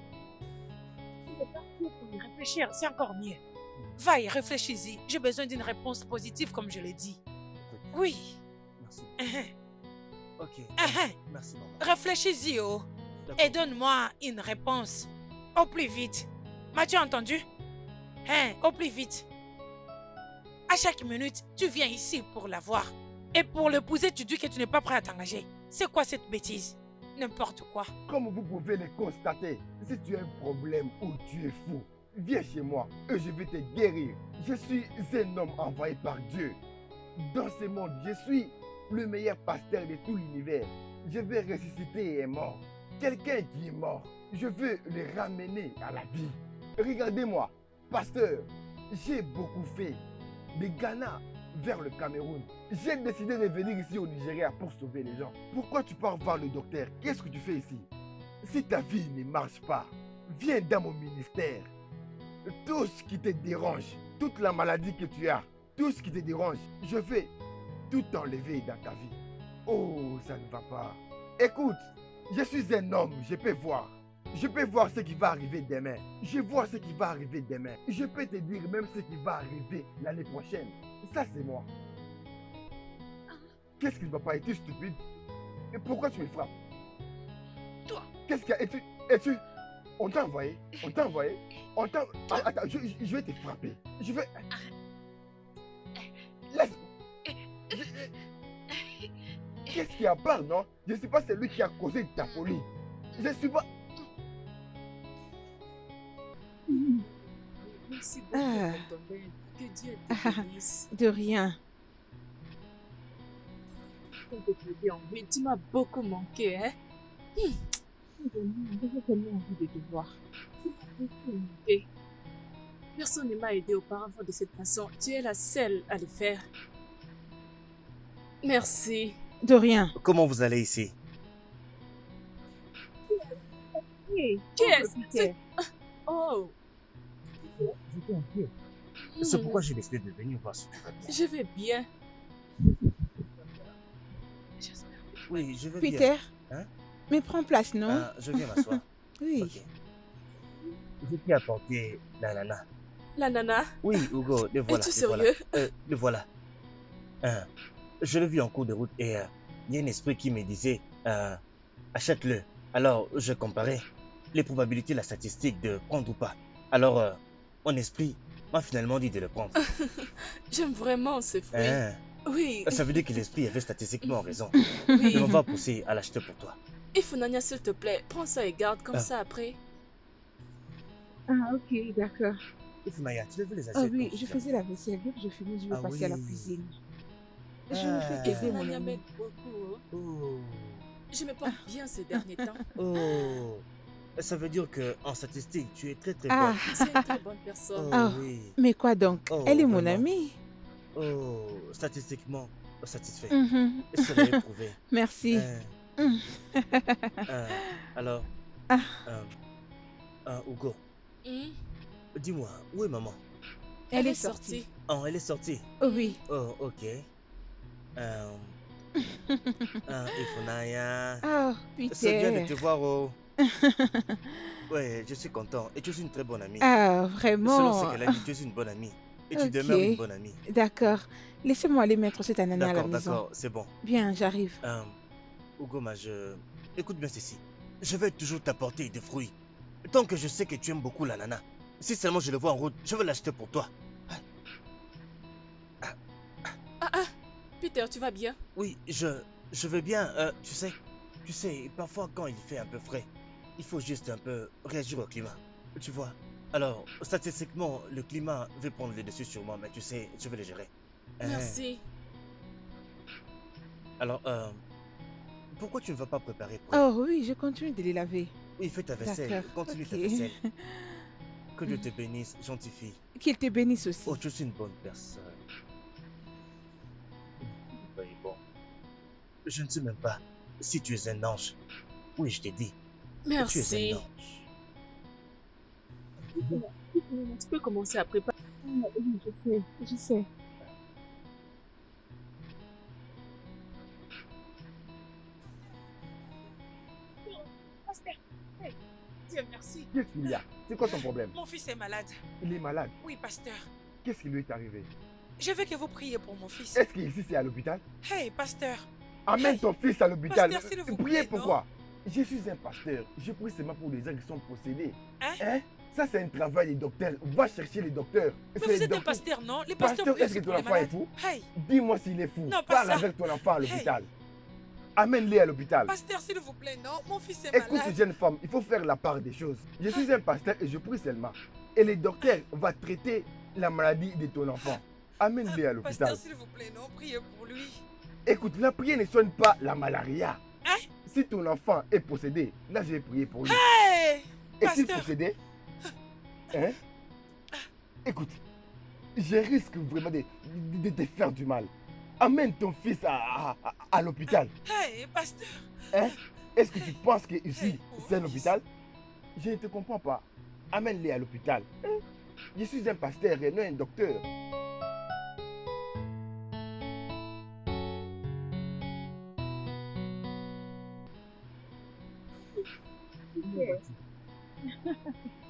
Pour y réfléchir, c'est encore mieux. Va y, réfléchis-y. J'ai besoin d'une réponse positive, comme je l'ai dit. Oui. Merci. Ok. Merci, maman. Réfléchis-y, oh. Et donne-moi une réponse. Au plus vite. M'as-tu entendu? Au plus vite. À chaque minute, tu viens ici pour la voir. Et pour l'épouser, tu dis que tu n'es pas prêt à t'engager. C'est quoi cette bêtise? N'importe quoi. Comme vous pouvez le constater, si tu as un problème ou tu es fou, viens chez moi et je vais te guérir. Je suis un homme envoyé par Dieu. Dans ce monde, je suis le meilleur pasteur de tout l'univers. Je vais ressusciter un mort. Quelqu'un qui est mort, je veux le ramener à la vie. Regardez-moi, pasteur, j'ai beaucoup fait de Ghana vers le Cameroun. J'ai décidé de venir ici au Nigeria pour sauver les gens. Pourquoi tu pars voir le docteur? Qu'est-ce que tu fais ici? Si ta vie ne marche pas, viens dans mon ministère. Tout ce qui te dérange, toute la maladie que tu as, tout ce qui te dérange, je vais tout enlever dans ta vie. Oh, ça ne va pas. Écoute, je suis un homme, je peux voir. Je peux voir ce qui va arriver demain. Je vois ce qui va arriver demain. Je peux te dire même ce qui va arriver l'année prochaine. Ça, c'est moi. Qu'est-ce qui ne va pas? Es-tu stupide? Et pourquoi tu me frappes? Toi. Qu'est-ce qu'il y a? Es-tu... On t'a envoyé? On t'a envoyé? On t'a... Attends, je vais te frapper. Je vais... Laisse... Qu'est-ce qu'il y a pas, non? Je ne suis pas celui qui a causé ta folie. Je ne suis pas... Merci beaucoup, ton père. Que Dieu te bénisse. De rien. tant que tu étais en vie, tu m'as beaucoup manqué, hein? J'avais tellement envie de te voir. Tu m'as beaucoup manqué. Personne ne m'a aidé auparavant de cette façon. Tu es la seule à le faire. Merci. De rien. Comment vous allez ici? Hey, Qui est-ce? Peter. Oh, J'étais inquiet. C'est pourquoi j'ai décidé de venir voir si tu vas bien. je vais bien. Oui, je vais bien. Peter, Hein? mais prends place, non? Ah, je viens m'asseoir. Oui. Ok. Je t'ai apporté la nana. La nana? Oui, Hugo, le voilà. Es-tu le voilà. sérieux? Le voilà. Je l'ai vu en cours de route et il y a un esprit qui me disait achète-le. Alors, je comparais les probabilités, la statistique de prendre ou pas. Alors, mon esprit m'a finalement dit de le prendre. J'aime vraiment ce fruit. Hein? Oui. Ça veut dire que l'esprit avait statistiquement raison. Oui. Et on va pousser à l'acheter pour toi. Ifunanya, s'il te plaît, prends ça et garde comme ça après. Ah, ok, d'accord. Ifunaya, tu veux les Ah assiettes? oui, je faisais la vaisselle. Dès que je finis, je vais passer à la cuisine. Je me fais aider, mon Ifunanya ami. m'aide beaucoup. hein. Oh. Je me porte bien ces derniers temps. Oh. Ça veut dire que en statistique, tu es très très Ah. bonne. C'est une très bonne personne. Oh, Oh, oui. mais quoi donc? Oh, Elle est mon vraiment. amie. Oh, statistiquement satisfait. Mhm. Cela est prouvé. Merci. Mm. Alors, Ah. Hugo, Hmm? dis-moi, où est maman? Elle est sortie. Oh, elle est sortie. Oh oui. Oh, ok. Ifunaya. Oh, C'est bien de Peter. te voir, oh. Ouais, je suis content. Et tu es une très bonne amie. Ah, Selon vraiment. ce qu'elle a dit, tu es une bonne amie. Et tu Ok. demeures une bonne amie. D'accord. Laissez-moi aller mettre cette ananas à la D'accord, maison. d'accord, c'est bon. Bien, j'arrive. Hugo, écoute bien ceci. Je vais toujours t'apporter des fruits. Tant que je sais que tu aimes beaucoup l'ananas. Si seulement je le vois en route, je vais l'acheter pour toi. Peter, tu vas bien? Oui, je vais bien. Tu sais, parfois quand il fait un peu frais, il faut juste un peu réagir au climat. Tu vois? Alors, statistiquement, le climat veut prendre le dessus sur moi, mais tu sais, je vais le gérer. Merci. Alors, pourquoi tu ne vas pas préparer pour Oh oui, je continue de les laver. Oui, fais ta vaisselle. D'accord, Continue ta ok. vaisselle. Que Dieu te bénisse, gentille fille. Qu'il te bénisse aussi. Oh, tu es une bonne personne. Oui, bon. Je ne sais même pas si tu es un ange. Oui, je t'ai dit. Tu Merci. es un ange. Tu peux commencer à préparer. Oui, je sais. Pasteur, hey, Dieu merci. Qu'est-ce qu'il y a? C'est quoi ton problème? Mon fils est malade. Il est malade. Oui, pasteur. Qu'est-ce qui lui est arrivé? Je veux que vous priez pour mon fils. Est-ce qu'ici c'est à l'hôpital? Hey, pasteur. Amène Hey, ton fils à l'hôpital. pasteur, s'il vous Priez plaît, pourquoi? Je suis un pasteur. Je prie seulement pour les gens qui sont possédés. Hein? Ça, c'est un travail des docteurs. Va chercher les docteurs. Mais C'est vous les êtes un docteurs. pasteur, non? Les pasteurs Pasteur, prient est-ce que aussi ton pour les enfant est malades. fou? Hey, Dis-moi s'il est fou. Non, pas Parle ça. avec ton enfant à Hey. l'hôpital. Amène-les à l'hôpital. pasteur, s'il vous plaît, non? Mon fils est Écoute, malade. jeune femme, il faut faire la part des choses. Je suis un pasteur et je prie seulement. Et les docteurs vont traiter la maladie de ton enfant. Amène-les à l'hôpital. Pasteur, s'il vous plaît, non? Priez pour lui. Écoute, la prière ne soigne pas la malaria. Hein? Si ton enfant est possédé, là je vais prier pour lui. Hey! Et s'il est Pasteur! possédé, hein? Écoute, je risque vraiment de te faire du mal. Amène ton fils à l'hôpital. Hey, pasteur! Hein? Est-ce que tu penses que ici c'est un hôpital? Je ne te comprends pas. Amène-les à l'hôpital. Hein? Je suis un pasteur et non un docteur.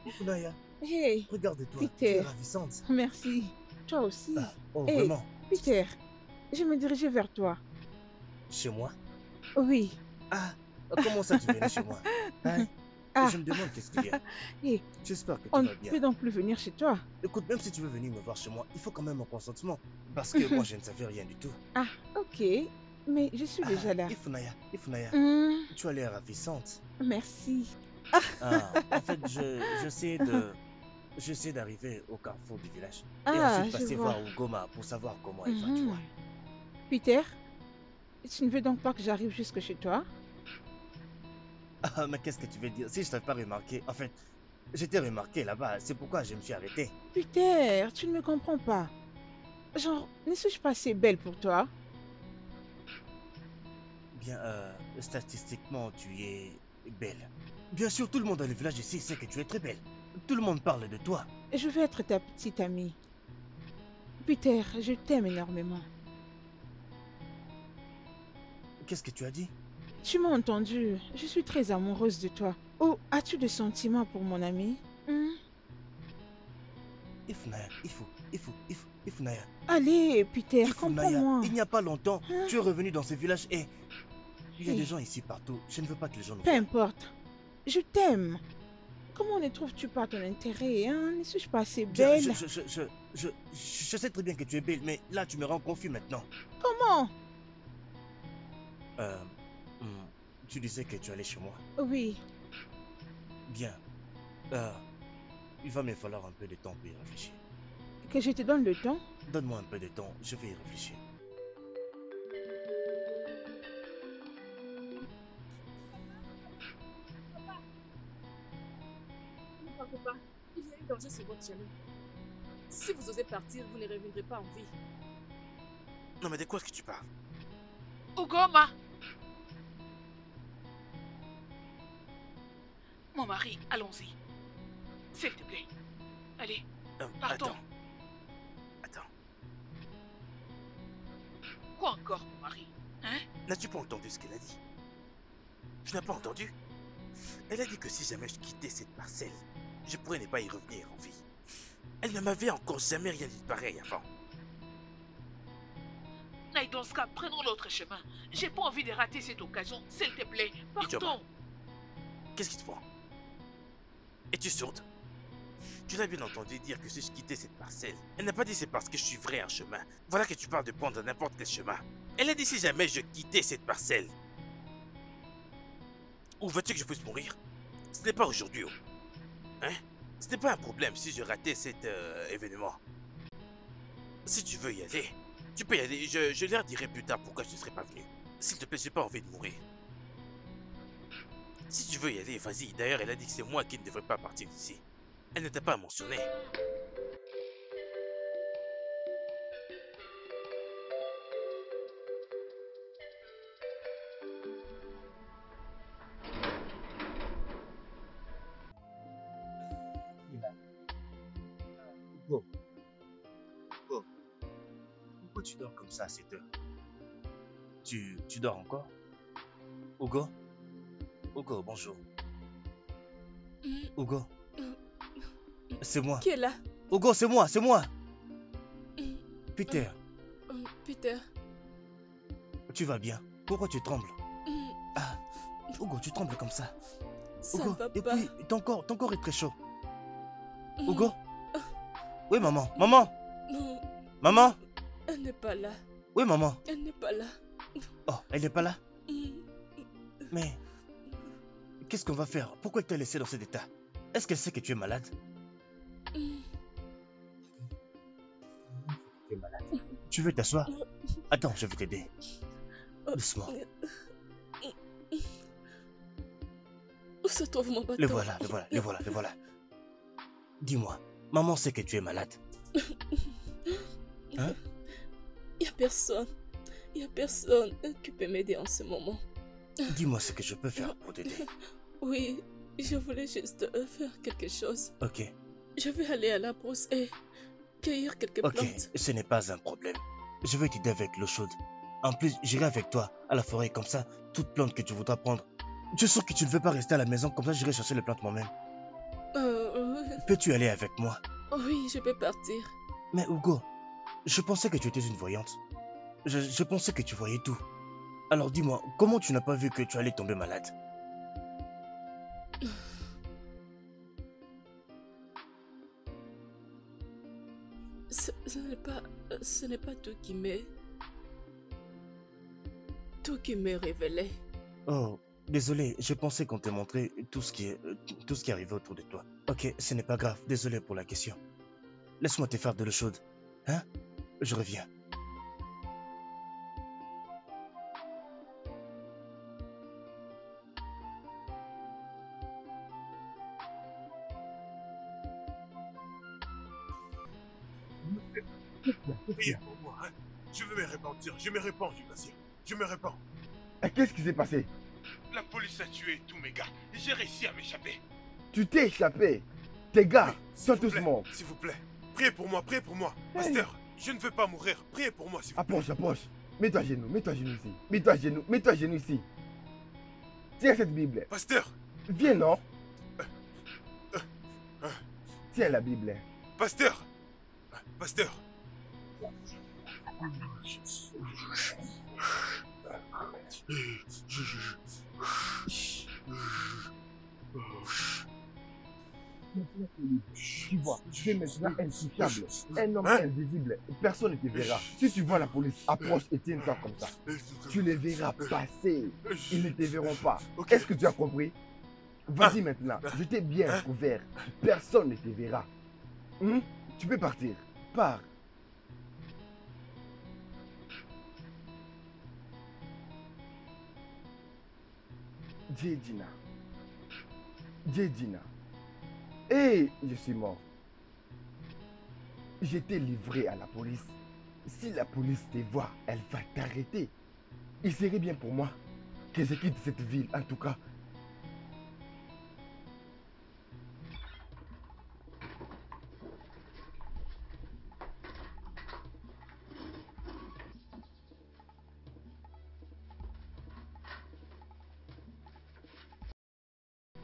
Ifunaya, Hey, regarde-toi, tu Peter. es ravissante. merci. Toi aussi. Oh, Hey, vraiment? Peter, je me dirigeais vers toi. Chez moi? Oui. Ah, comment ça tu venais chez moi? Hein? Ah. Je me demande qu'est-ce qu'il y a. Hey, J'espère que tu on ne vas bien. peut donc plus venir chez toi. Écoute, même si tu veux venir me voir chez moi, il faut quand même mon consentement. Parce que moi, je ne savais rien du tout. Ah, ok. Mais je suis déjà là. Ifunaya, Hmm, tu as l'air ravissante. merci. Ah, en fait, j'essaie d'arriver au carrefour du village. Et Ah, ensuite je passer vois. voir Ugoma pour savoir comment elle va, tu Mhm. vois. Peter, Tu ne veux donc pas que j'arrive jusque chez toi? Ah, mais qu'est-ce que tu veux dire? Si je t'avais pas remarqué, en fait, j'étais remarqué là-bas, c'est pourquoi je me suis arrêté. Peter, tu ne me comprends pas. Genre, ne suis-je pas assez belle pour toi? Bien, statistiquement, tu es belle. Bien sûr, tout le monde dans le village ici sait que tu es très belle. Tout le monde parle de toi. Je veux être ta petite amie. Peter, je t'aime énormément. Qu'est-ce que tu as dit? Tu m'as entendu. Je suis très amoureuse de toi. Oh, as-tu des sentiments pour mon ami? Naya, Naya. Allez, Peter, Naya, comprends-moi. il n'y a pas longtemps, tu es revenu dans ce village et... Il y a des gens ici partout. Je ne veux pas que les gens nous Peu voient. importe. Je t'aime. Comment ne trouves-tu pas ton intérêt, hein? Ne suis-je pas assez Bien, belle? je sais très bien que tu es belle, mais là, tu me rends confus maintenant. Comment? Tu disais que tu allais chez moi. Oui. Bien. Il va me falloir un peu de temps pour y réfléchir. Que je te donne le temps? Donne-moi un peu de temps, je vais y réfléchir. Ne partez pas. Il y a un danger sur votre chemin. Si vous osez partir, vous ne reviendrez pas en vie. Non, mais de quoi est-ce que tu parles? Ugoma! Mon mari, allons-y. S'il te plaît. Allez, partons. Attends. Quoi encore, mon mari? Hein? N'as-tu pas entendu ce qu'elle a dit? Tu n'as pas entendu? Elle a dit que si jamais je quittais cette parcelle, je pourrais ne pas y revenir en vie. Elle ne m'avait encore jamais rien dit de pareil avant. Dans ce cas, prenons l'autre chemin. J'ai pas envie de rater cette occasion. S'il te plaît, partons. Qu'est-ce qui te prend? Es-tu sourde? Tu l'as bien entendu dire que si je quittais cette parcelle, elle n'a pas dit c'est parce que je suivrais un chemin. Voilà que tu parles de prendre n'importe quel chemin. Elle a dit si jamais je quittais cette parcelle. Où veux-tu que je puisse mourir? Ce n'est pas aujourd'hui. Hein? Ce n'est pas un problème si je ratais cet événement. Si tu veux y aller, tu peux y aller. Je leur dirai plus tard pourquoi je ne serai pas venu. S'il te plaît, j'ai pas envie de mourir. Si tu veux y aller, vas-y. D'ailleurs, elle a dit que c'est moi qui ne devrais pas partir d'ici. Elle ne t'a pas mentionné. Hugo. Pourquoi tu dors comme ça à cette heure? Tu dors encore? Hugo? Hugo, bonjour. Hugo? C'est moi. Qui est là? Hugo, c'est moi, c'est moi. Peter. Peter. Tu vas bien? Pourquoi tu trembles? Ah, Hugo, tu trembles comme ça. Ça Hugo, va et pas. puis ton corps est très chaud. Hugo? Oui, maman. Maman? Non. Maman? Elle n'est pas là. Oui, maman. Elle n'est pas là. Oh, elle n'est pas là? Mais qu'est-ce qu'on va faire? Pourquoi elle t'a laissé dans cet état? Est-ce qu'elle sait que tu es malade? Tu es malade. Tu veux t'asseoir? Attends, je vais t'aider. Doucement. Où se trouve mon bâton? Le voilà. Dis-moi, maman sait que tu es malade. Hein? Il n'y a personne qui peut m'aider en ce moment. Dis-moi ce que je peux faire pour t'aider. Oui, je voulais juste faire quelque chose. Ok. Je vais aller à la brousse et cueillir quelques Ok, plantes. ce n'est pas un problème. Je vais t'aider avec l'eau chaude. En plus, j'irai avec toi à la forêt comme ça, toute plante que tu voudras prendre. Je sens que tu ne veux pas rester à la maison, comme ça j'irai chercher les plantes moi-même. Peux-tu aller avec moi? Oui, je peux partir. Mais Hugo, je pensais que tu étais une voyante. Je pensais que tu voyais tout. Alors dis-moi, comment tu n'as pas vu que tu allais tomber malade? Ce n'est pas tout qui m'est révélé. Oh, désolé, je pensais qu'on t'ait montré tout ce qui arrivait autour de toi. Ok, ce n'est pas grave, désolé pour la question. Laisse-moi te faire de l'eau chaude. Hein? Je reviens. Priez pour moi, hein. Je veux me repentir. Je me répands, Judas. Je me répands. Qu'est-ce qui s'est passé? La police a tué tous mes gars. Et j'ai réussi à m'échapper. Tu t'es échappé. Tes gars sont tous morts. S'il vous plaît. Priez pour moi, priez pour moi. Pasteur, je ne veux pas mourir. Priez pour moi, s'il vous plaît. Approche, approche. Mets-toi à genoux ici. Mets-toi à genoux ici. Tiens cette Bible. Pasteur. Viens, non? Tiens la Bible. Pasteur. Pasteur. Tu vois, tu es maintenant intouchable, un homme invisible, personne ne te verra. Si tu vois la police, approche et tiens-toi comme ça. Tu les verras passer, ils ne te verront pas. Est-ce que tu as compris? Vas-y maintenant, je t'ai bien couvert, personne ne te verra. Tu peux partir, pars. Jedina. Et je suis mort. J'étais livré à la police. Si la police te voit, elle va t'arrêter. Il serait bien pour moi que je quitte cette ville, en tout cas.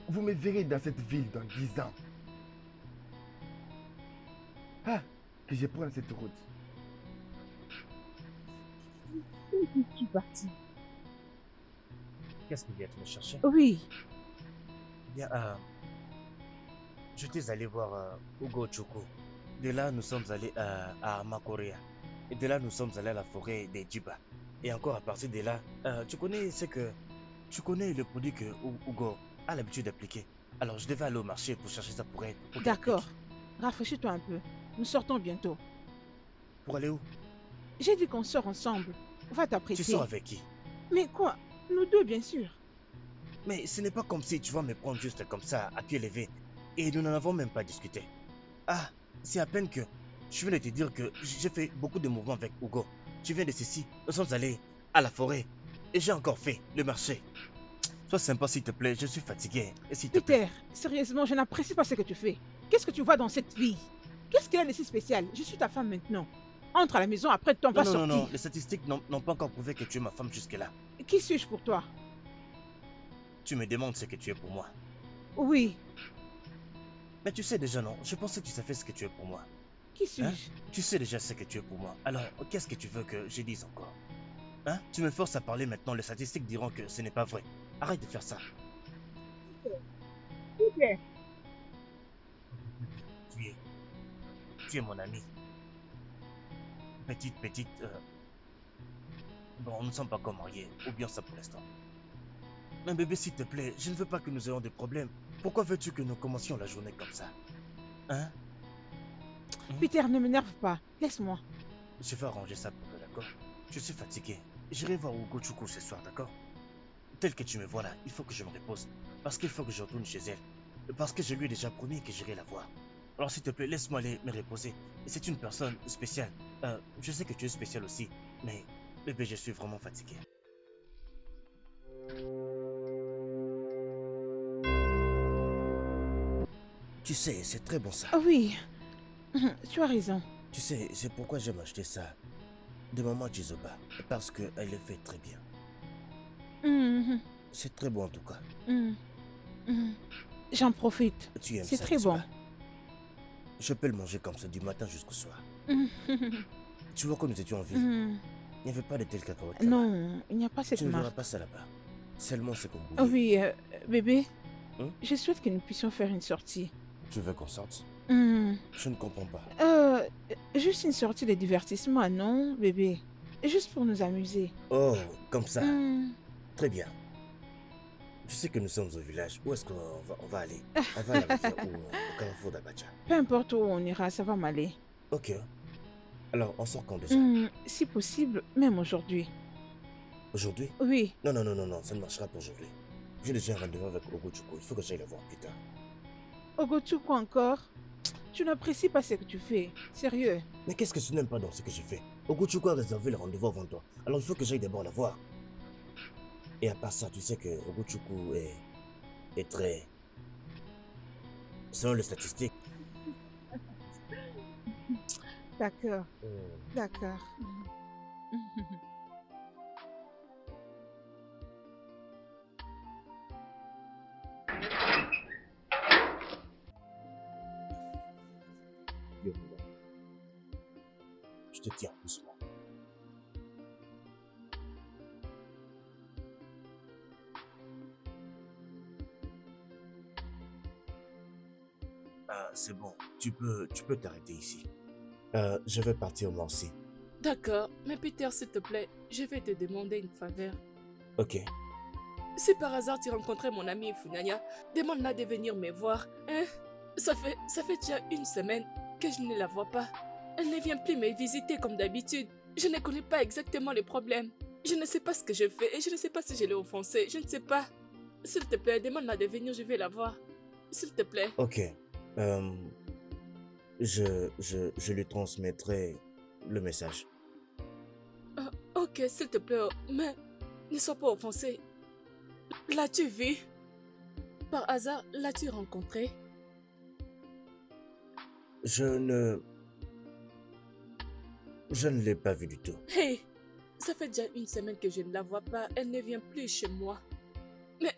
Vous me verrez dans cette ville dans 10 ans. Ah, que je prenne cette route. Où es-tu parti? Qu'est-ce qu'il vient de me chercher? Oui. Bien, j'étais allé voir Ugo Chukwu. De là, nous sommes allés à Amakorea. Et de là, nous sommes allés à la forêt des Djiba. Et encore à partir de là, tu connais le produit que Ugo a l'habitude d'appliquer. Alors, je devais aller au marché pour chercher ça pour elle. D'accord. Rafraîchis-toi un peu. Nous sortons bientôt. Pour aller où? J'ai dit qu'on sort ensemble. Va t'apprêter. Tu sors avec qui? Mais quoi? Nous deux, bien sûr. Mais ce n'est pas comme si tu vas me prendre juste comme ça, à pied levé. Et nous n'en avons même pas discuté. Ah, c'est à peine que je viens de te dire que j'ai fait beaucoup de mouvements avec Ugo. Tu viens de ceci. Nous sommes allés à la forêt. Et j'ai encore fait le marché. Sois sympa s'il te plaît, je suis fatigué. Et s'il te Peter, sérieusement, je n'apprécie pas ce que tu fais. Qu'est-ce que tu vois dans cette vie? Qu'est-ce qu'il y a de si spécial? Je suis ta femme maintenant. Entre à la maison, après on va sortir. Non, les statistiques n'ont pas encore prouvé que tu es ma femme jusque-là. Qui suis-je pour toi? Tu me demandes ce que tu es pour moi. Oui. Mais tu sais déjà non, je pensais que tu savais ce que tu es pour moi. Qui suis-je? Tu sais déjà ce que tu es pour moi. Alors, qu'est-ce que tu veux que je dise encore? Hein? Tu me forces à parler maintenant, les statistiques diront que ce n'est pas vrai. Arrête de faire ça. Peter. Tu es mon ami. Petite. Bon, nous ne sommes pas encore mariés, ou bien ça pour l'instant. Mais bébé, s'il te plaît, je ne veux pas que nous ayons des problèmes. Pourquoi veux-tu que nous commencions la journée comme ça? Hein? Peter, ne m'énerve pas. Laisse-moi. Je vais arranger ça pour toi, d'accord? Je suis fatigué. J'irai voir Ugo Chukwu ce soir, d'accord? Tel que tu me vois là, il faut que je me repose. Parce qu'il faut que je retourne chez elle. Parce que je lui ai déjà promis que j'irai la voir. Alors s'il te plaît, laisse-moi aller me reposer. C'est une personne spéciale. Je sais que tu es spécial aussi. Mais, bébé, je suis vraiment fatigué. Tu sais, c'est très bon ça. Ah oui, tu as raison. Tu sais, c'est pourquoi j'aime acheter ça de Maman Chizoba. Parce qu'elle le fait très bien. C'est très bon en tout cas. J'en profite. Tu aimes ça? C'est très bon. Je peux le manger comme ça du matin jusqu'au soir. Tu vois quand nous étions en ville, il n'y avait pas de telles cacahuètes. Non, il n'y a pas cette marque. Tu ne verras marque. pas ça là-bas. Seulement c'est comme vous. Oh oui, bébé, je souhaite que nous puissions faire une sortie. Tu veux qu'on sorte? Je ne comprends pas. Juste une sortie de divertissement, non, bébé? Juste pour nous amuser. Oh, comme ça. Très bien. Tu sais que nous sommes au village. Où est-ce qu'on va aller? On va à la rivière ou au carrefour d'Abacha? Peu importe où on ira, ça va m'aller. Ok. Alors, on sort quand déjà? Si possible, même aujourd'hui. Aujourd'hui? Oui. Non, ça ne marchera pas aujourd'hui. J'ai déjà un rendez-vous avec Ugo Chukwu. Il faut que j'aille le voir plus tard. Ugo Chukwu encore? Tu n'apprécies pas ce que tu fais. Sérieux. Mais qu'est-ce que tu n'aimes pas dans ce que je fais? Ogochukwu a réservé le rendez-vous avant toi. Alors il faut que j'aille d'abord la voir. Et à part ça, tu sais que Ogochukwu est très... Selon les statistiques. D'accord. D'accord. Je te tiens doucement. Ah, c'est bon. Tu peux t'arrêter ici. Je vais partir moi aussi. D'accord, mais Peter, s'il te plaît, je vais te demander une faveur. Ok. Si par hasard tu rencontrais mon amie Funanya, demande-la de venir me voir. Hein? Ça fait déjà une semaine que je ne la vois pas. Elle ne vient plus me visiter comme d'habitude. Je ne connais pas exactement les problèmes. Je ne sais pas ce que je fais et je ne sais pas si je l'ai offensée. Je ne sais pas. S'il te plaît, demande-la de venir, je vais la voir. S'il te plaît. Ok. Je lui transmettrai le message. Ok, s'il te plaît, mais ne sois pas offensé. L'as-tu vu? Par hasard, l'as-tu rencontré? Je ne l'ai pas vue du tout. Hey, ça fait déjà une semaine que je ne la vois pas. Elle ne vient plus chez moi. Mais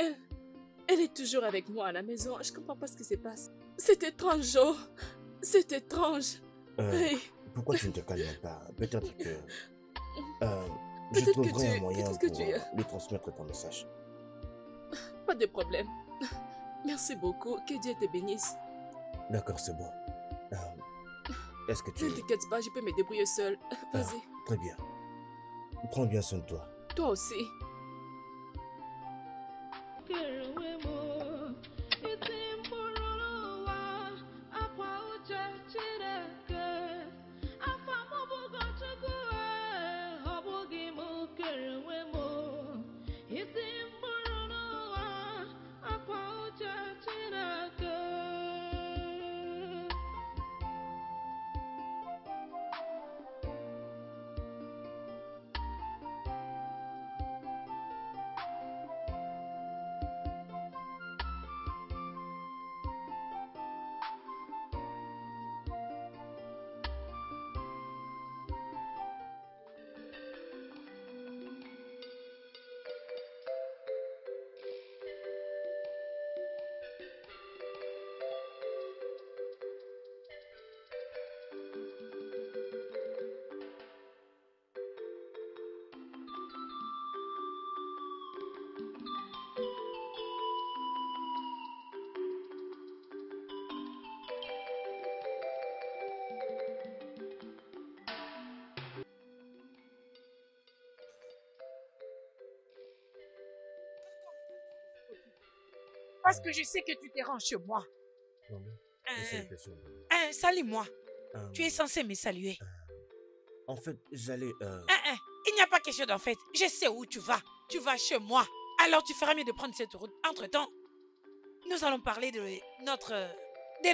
elle est toujours avec moi à la maison. Je comprends pas ce qui se passe. C'est étrange, Joe. C'est étrange. Hey. Pourquoi tu ne te calmes pas? Peut-être que... je trouverai un moyen pour lui transmettre ton message. Pas de problème. Merci beaucoup. Que Dieu te bénisse. D'accord, c'est bon. Est-ce que tu... Ne t'inquiète pas, je peux me débrouiller seule. Vas-y. Très bien. Prends bien soin de toi. Toi aussi. Parce que je sais que tu te rends chez moi. Salue-moi. Tu es censé me saluer. En fait, j'allais... Il n'y a pas question d'en fait. Je sais où tu vas. Tu vas chez moi. Alors tu feras mieux de prendre cette route. Entre-temps, nous allons parler de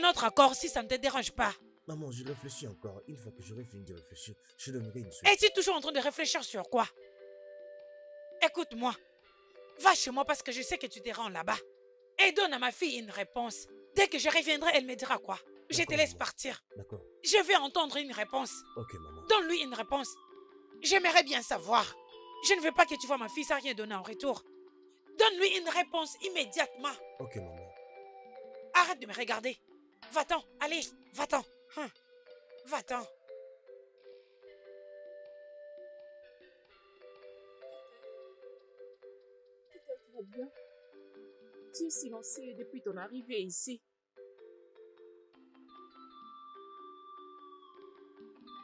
notre accord si ça ne te dérange pas. Maman, je réfléchis encore. Une fois que j'aurai fini de réfléchir, je donnerai une suite. Et tu es toujours en train de réfléchir sur quoi? Écoute-moi. Va chez moi parce que je sais que tu te rends là-bas. Et donne à ma fille une réponse. Dès que je reviendrai, elle me dira quoi. Je te laisse partir. D'accord. Je vais entendre une réponse. Ok, maman. Donne-lui une réponse. J'aimerais bien savoir. Je ne veux pas que tu vois ma fille sans rien donner en retour. Donne-lui une réponse immédiatement. Ok, maman. Arrête de me regarder. Va-t'en, allez, va-t'en. Va-t'en. Tu vas bien? Tu es silencieux depuis ton arrivée ici.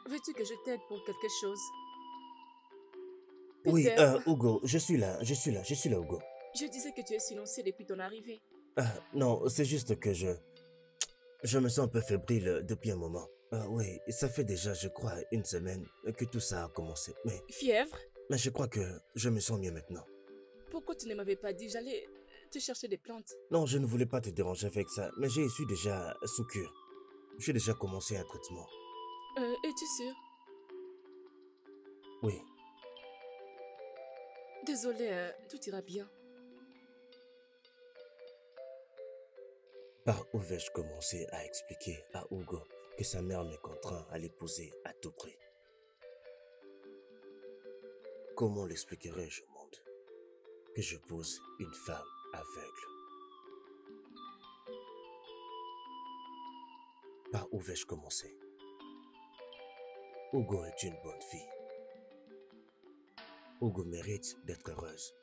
Veux-tu que je t'aide pour quelque chose? Oui, Peter. Hugo, je suis là, Hugo. Je disais que tu es silencieux depuis ton arrivée. Non, c'est juste que je me sens un peu fébrile depuis un moment. Oui, ça fait déjà, je crois, une semaine que tout ça a commencé. Fièvre? Mais je crois que je me sens mieux maintenant. Pourquoi tu ne m'avais pas dit? J'allais te chercher des plantes. Non, je ne voulais pas te déranger avec ça, mais j'ai su déjà sous cure. J'ai déjà commencé un traitement. Es-tu sûr? Oui. Désolée, tout ira bien. Par où vais-je commencer à expliquer à Hugo que sa mère me contraint à l'épouser à tout prix? Comment l'expliquerai-je au monde que j'épouse une femme aveugle? Par où vais-je commencer? Hugo est une bonne fille. Hugo mérite d'être heureuse.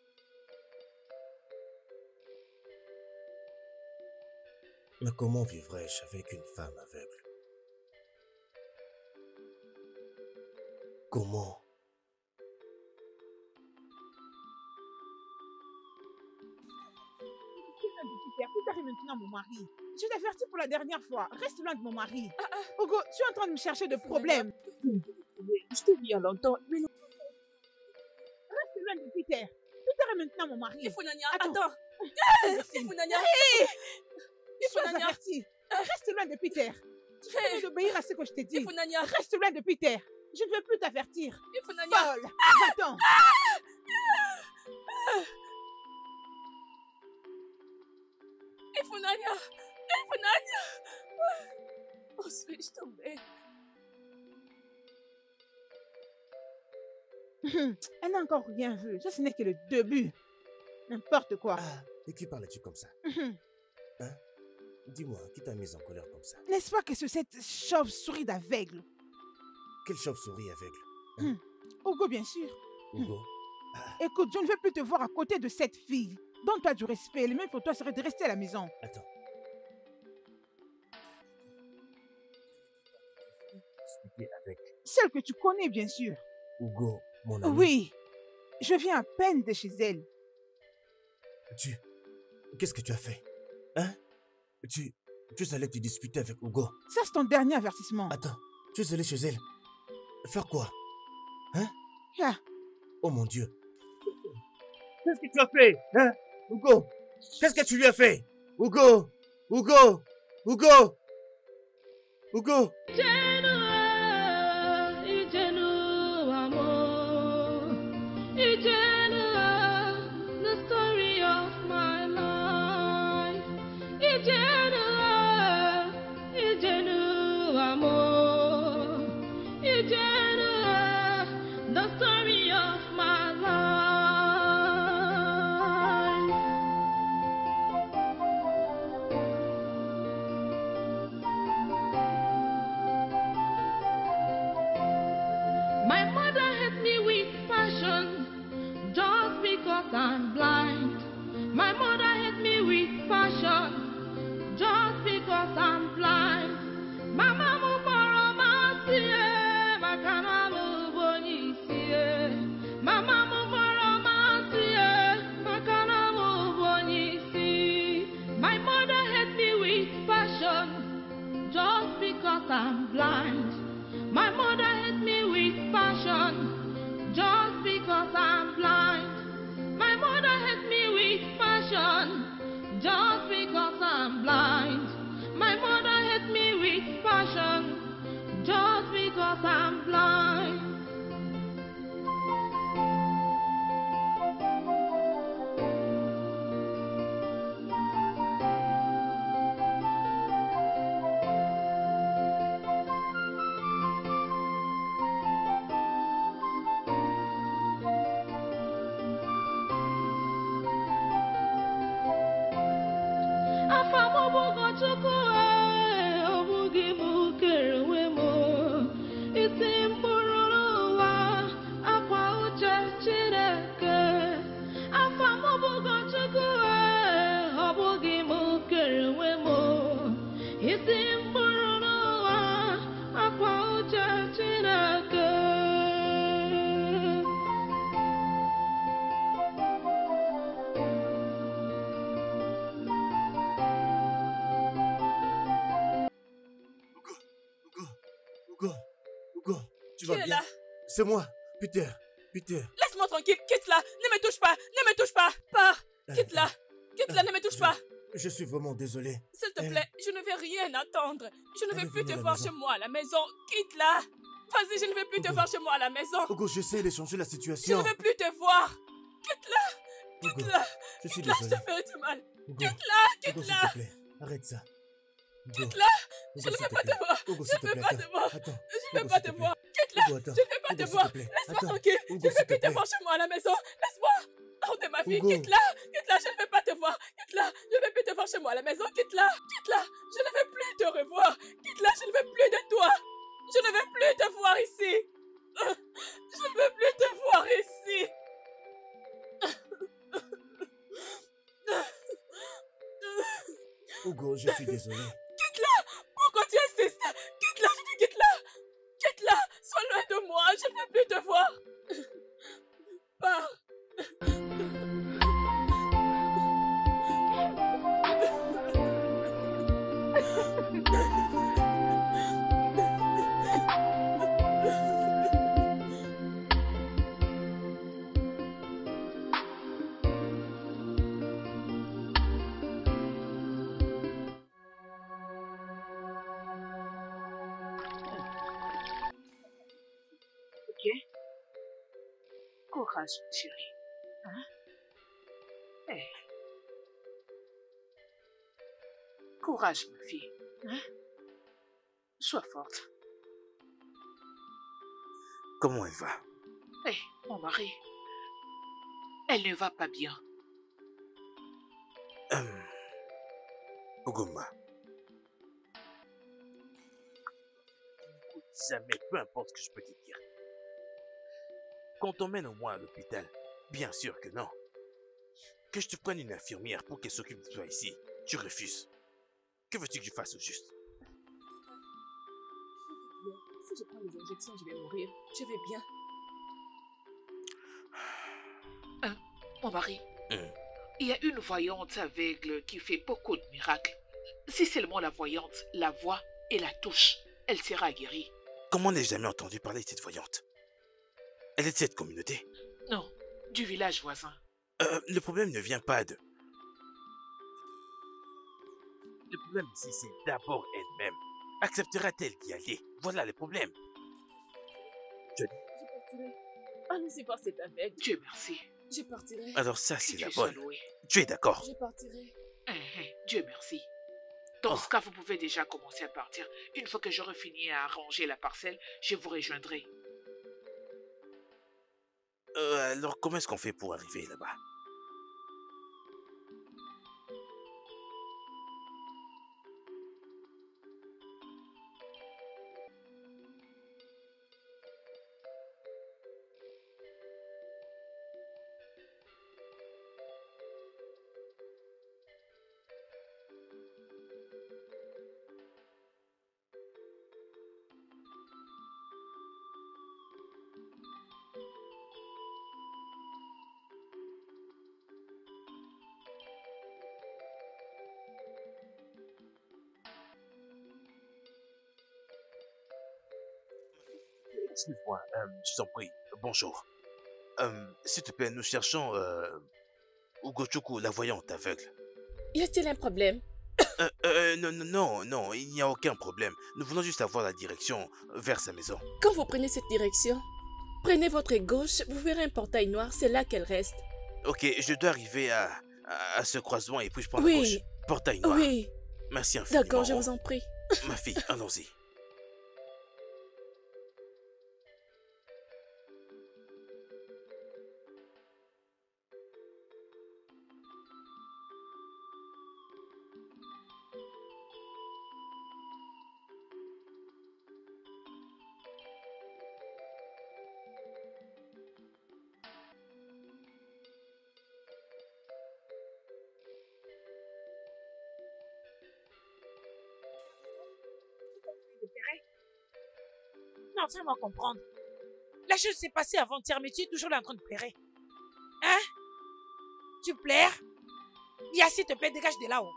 Mais comment vivrais-je avec une femme aveugle? Comment? Peter est maintenant mon mari. Je t'avertis pour la dernière fois. Reste loin de mon mari. Hugo, tu es en train de me chercher de problèmes. Je t'ai vu il y a longtemps, mais non. Reste loin de Peter. Peter est maintenant mon mari. Ifunanya, attends. Ifunanya. Je suis averti. Reste loin de Peter. Tu fais d'obéir à ce que je t'ai dit. Ifunanya. Reste loin de Peter. Je ne veux plus t'avertir. Ifunanya. Folle. Va-t'en. Ifunanya. Ifunanya. Oh, suis-je tombée? Elle n'a encore rien vu. Ça, ce n'est que le début. N'importe quoi. Ah, et qui parlais-tu comme ça? Hein? Dis-moi, qui t'a mise en colère comme ça? N'est-ce pas que c'est cette chauve-souris d'aveugle? Quelle chauve-souris aveugle? Hugo, bien sûr. Hugo? Écoute, je ne veux plus te voir à côté de cette fille. Donne-toi du respect. Le même pour toi serait de rester à la maison. Attends. Avec... Celle que tu connais, bien sûr. Hugo, mon ami. Oui. Je viens à peine de chez elle. Qu'est-ce que tu as fait? Hein? Tu es allé te disputer avec Hugo. Ça, c'est ton dernier avertissement. Attends, tu es allé chez elle. Faire quoi? Hein? Ah. Oh mon Dieu. Qu'est-ce que tu as fait? Hein? Hugo? Qu'est-ce que tu lui as fait? Hugo? Hugo? Hugo? Hugo? I'm blind. My mother hit me with passion just because I'm blind. Mama muboro masie, makana mubonyisie. Mama muboro masie, makana mubonyisi. My mother hit me with passion just because I'm blind. My mother hit me with passion just because I'm blind. My mother hit me with passion just because I'm blind. My mother hit me with passion just because I'm blind. C'est moi, Peter. Laisse-moi tranquille, quitte-la, ne me touche pas, ne me touche pas, pars, quitte-la, ne me touche pas. Je suis vraiment désolé. S'il te Elle- plaît, je ne vais rien attendre. Je ne Elle vais est plus venue te à la voir maison. chez moi à la maison. Quitte-la. Vas-y, je ne vais plus te voir chez moi à la maison. Hugo, j'essaie de changer la Je situation. ne vais plus te voir. Quitte-la. Hugo, Quitte-la. je suis Quitte-la, je désolé. te ferai du mal. Hugo, Quitte-la. Hugo, s'il Quitte-la. te plaît, arrête ça. Hugo, Quitte-la. Je Hugo, ne s'il vais te pas plaît. te voir. Hugo, Je s'il te ne plaît, vais pas te attends, voir. attends. Je ne vais Hugo, pas s'il te te voir. plaît. Quitte-la. Hugo, attends. Je ne vais pas Hugo, te s'il voir. te plaît. Laisse-moi Attends. tranquille. Hugo, Je ne s'il vais te plus te plaît. voir chez moi à la maison. Laisse-moi. Oh de ma fille, Hugo. quitte-la. Quitte-la, je ne vais pas te voir. Quitte-la. Je ne vais plus te voir chez moi à la maison. Quitte-la. Quitte-la. Je ne vais plus te revoir. Quitte-la, je ne veux plus de toi. Je ne veux plus te voir ici. Je ne veux plus te voir ici. Hugo, je suis désolé. Quitte-la. Pourquoi tu insistes? Quitte-la, je dis quitte-la. Quitte-la. Sois loin de moi. Je ne veux plus te voir. Pars. Ok? Courage, chérie. Hein? Eh. Courage, ma fille. Hein? Sois forte. Comment elle va? Eh, mon mari. Elle ne va pas bien. Ogoma, jamais, peu importe ce que je peux te dire. Qu'on t'emmène au moins à l'hôpital, bien sûr que non. Que je te prenne une infirmière pour qu'elle s'occupe de toi ici, tu refuses. Que veux-tu que je fasse au juste? Si je prends les injections, je vais mourir. Je vais bien. Mon mari, il y a une voyante aveugle qui fait beaucoup de miracles. Si seulement la voyante la voit et la touche, elle sera guérie. Comment n'ai-je jamais entendu parler de cette voyante? Elle est de cette communauté? Non, du village voisin. Le problème ne vient pas de... Le problème ici, c'est d'abord elle-même. Acceptera-t-elle d'y aller? Voilà le problème. Je partirai. Allons-y voir cet aveugle. Dieu merci. Je partirai. Alors ça, c'est Que la Dieu soit bonne. loué. Tu es d'accord? Je partirai. Dieu merci. Dans ce cas, vous pouvez déjà commencer à partir. Une fois que j'aurai fini à arranger la parcelle, je vous rejoindrai. Alors comment est-ce qu'on fait pour arriver là-bas? Excuse-moi, je t'en prie, bonjour. S'il te plaît, nous cherchons Ugochukwu, la voyante aveugle. Y a-t-il un problème? Non, il n'y a aucun problème. Nous voulons juste avoir la direction vers sa maison. Quand vous prenez cette direction, prenez votre gauche, vous verrez un portail noir, c'est là qu'elle reste. Ok, je dois arriver à ce croisement et puis je prends la Oui. gauche. Portail noir. Oui. Merci infiniment. D'accord, je vous en prie. Ma fille, allons-y. Non, fais-moi comprendre. La chose s'est passée avant-hier, mais tu es toujours là en train de pleurer. Hein? Tu pleures? Bien, s'il te plaît, dégage de là-haut.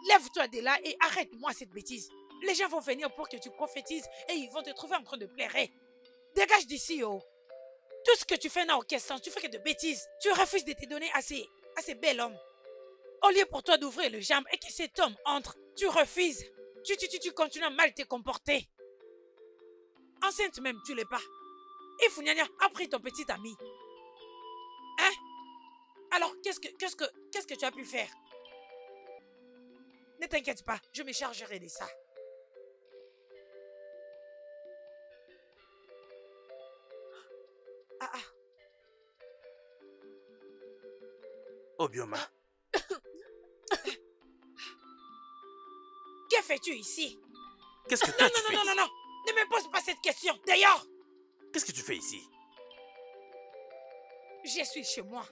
Lève-toi de là et arrête-moi cette bêtise. Les gens vont venir pour que tu prophétises et ils vont te trouver en train de pleurer. Dégage d'ici, oh. Tout ce que tu fais n'a aucun sens. Tu fais que de bêtises. Tu refuses de te donner à ces bel hommes. Au lieu pour toi d'ouvrir le jambe et que cet homme entre, tu refuses. Tu continues à mal te comporter. Enceinte même, tu l'es pas. Et Funyanya a pris ton petit ami. Hein? Alors, qu'est-ce que tu as pu faire? Ne t'inquiète pas, je me chargerai de ça. Ah. Obioma. Que fais-tu ici? Qu'est-ce que toi tu fais? Non. Ne me pose pas cette question. D'ailleurs, qu'est-ce que tu fais ici? je suis chez moi.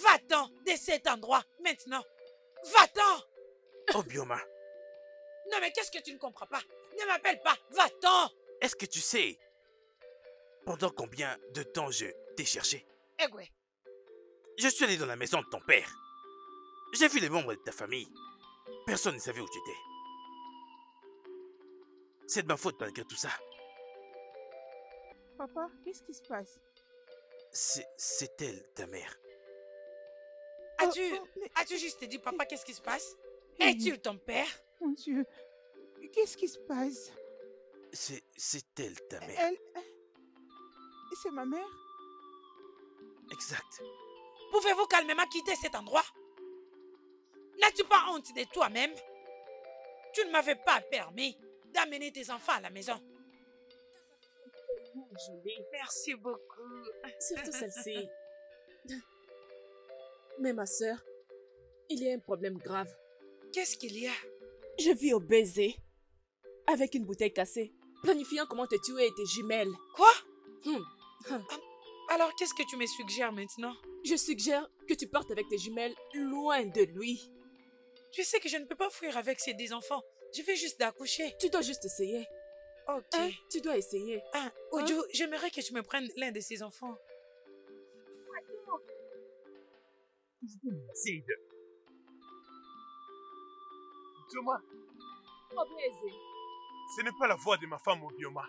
Va-t'en de cet endroit maintenant. Va-t'en. Obioma. Non mais qu'est-ce que tu ne comprends pas? Ne m'appelle pas. Va-t'en. Est-ce que tu sais pendant combien de temps je t'ai cherché? Egwe. Je suis allé dans la maison de ton père. J'ai vu les membres de ta famille. Personne ne savait où tu étais. C'est de ma faute malgré tout ça. Papa, qu'est-ce qui se passe? C'est elle, ta mère. As-tu juste dit, papa, qu'est-ce qui se passe? Est-il ton père? Mon Dieu, qu'est-ce qui se passe? C'est elle, ta mère. C'est ma mère? Exact. Pouvez-vous calmement quitter cet endroit? N'as-tu pas honte de toi-même? Tu ne m'avais pas permis d'amener tes enfants à la maison. Julie. Merci beaucoup. Surtout celle-ci. Mais ma sœur, il y a un problème grave. Qu'est-ce qu'il y a? Je vis au baiser, avec une bouteille cassée, planifiant comment te tuer et tes jumelles. Quoi? Alors qu'est-ce que tu me suggères maintenant? Je suggère que tu partes avec tes jumelles loin de lui. Tu sais que je ne peux pas fuir avec ces deux enfants. Je vais juste d'accoucher. Tu dois juste essayer. Ok. Hein? Tu dois essayer. Ojo, j'aimerais que tu me prennes l'un de ces enfants. Sid. Obioma, Oh, baiser. ce n'est pas la voix de ma femme, Obioma.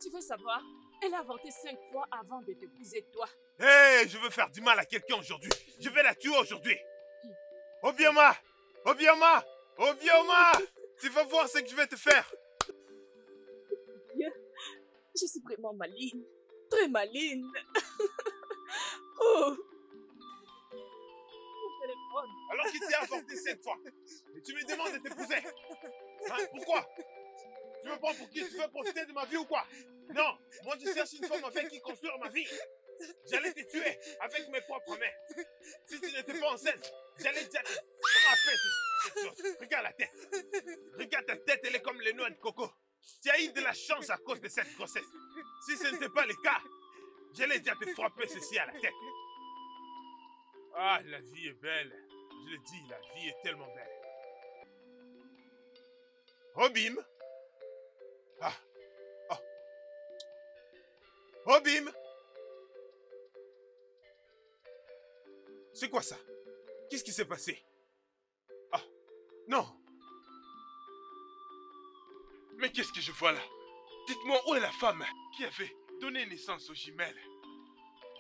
Tu veux savoir? Elle a avorté 5 fois avant de t'épouser toi. Hé, je veux faire du mal à quelqu'un aujourd'hui. Je vais la tuer aujourd'hui. Obioma! Obioma! Obioma! Tu vas voir ce que je vais te faire. Je suis vraiment maligne. Très maligne. Oh! Mon téléphone. Alors qu'il t'ai avorté 5 fois. Et tu me demandes de t'épouser. Hein, pourquoi? Tu me prends pour qui? Tu veux profiter de ma vie ou quoi? Non, moi je cherche une femme avec qui construire ma vie. J'allais te tuer avec mes propres mains. Si tu n'étais pas enceinte, j'allais déjà te frapper cette chose. Regarde la tête. Regarde ta tête, elle est comme les noix de coco. Tu as eu de la chance à cause de cette grossesse. Si ce n'était pas le cas, j'allais déjà te frapper ceci à la tête. Ah, la vie est belle. Je le dis, la vie est tellement belle. Obim. Obim. C'est quoi ça? Qu'est-ce qui s'est passé? Ah, non. Mais qu'est-ce que je vois là? Dites-moi où est la femme qui avait donné naissance aux jumelles?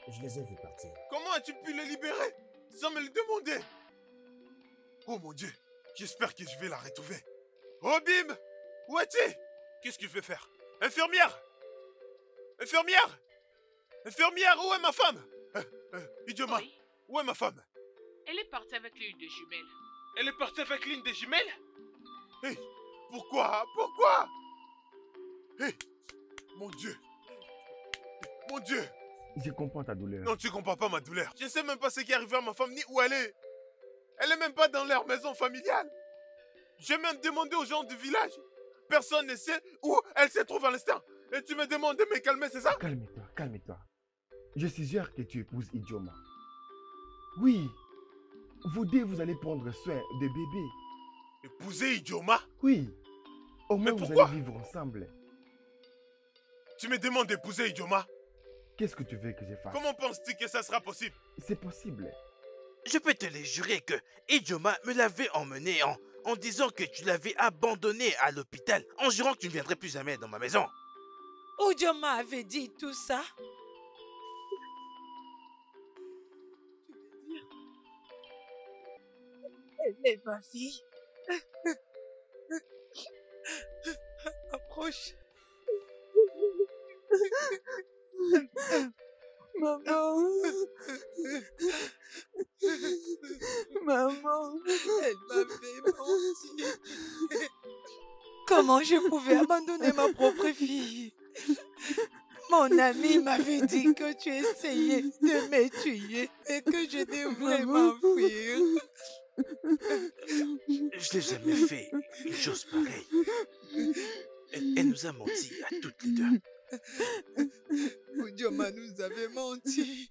Je les ai vus partir. Comment as-tu pu les libérer sans me le demander? Oh mon Dieu, j'espère que je vais la retrouver. Obim, où es-tu? Qu'est-ce que je vais faire? Infirmière! Infirmière! Infirmière, où est ma femme? Idioma, Oui. où est ma femme? Elle est partie avec l'une des jumelles. Elle est partie avec l'une des jumelles? Hé, pourquoi? Pourquoi? Hé, mon Dieu. Mon Dieu. Je comprends ta douleur. Non, tu comprends pas ma douleur. Je ne sais même pas ce qui est arrivé à ma femme ni où elle est. Elle est même pas dans leur maison familiale. J'ai même demandé aux gens du village. Personne ne sait où elle se trouve à l'instant. Et tu me demandes de me calmer, c'est ça? Calme-toi, calme-toi. Je suggère que tu épouses Idioma. Oui, vous deux, vous allez prendre soin de bébé. Épouser Idioma? Oui, au moins Mais vous pourquoi? allez vivre ensemble. Tu me demandes d'épouser Idioma? Qu'est-ce que tu veux que je fasse? Comment penses-tu que ça sera possible? C'est possible. Je peux te le jurer que Idioma me l'avait emmené en disant que tu l'avais abandonné à l'hôpital, en jurant que tu ne viendrais plus jamais dans ma maison. Idioma avait dit tout ça? Elle est ma fille. Approche. Maman. Maman. Elle m'avait menti. Comment je pouvais abandonner ma propre fille? Mon ami m'avait dit que tu essayais de me tuer et que je devrais m'enfuir. Je n'ai jamais fait une chose pareille. Elle nous a menti à toutes les deux. Oudjoma nous avait menti.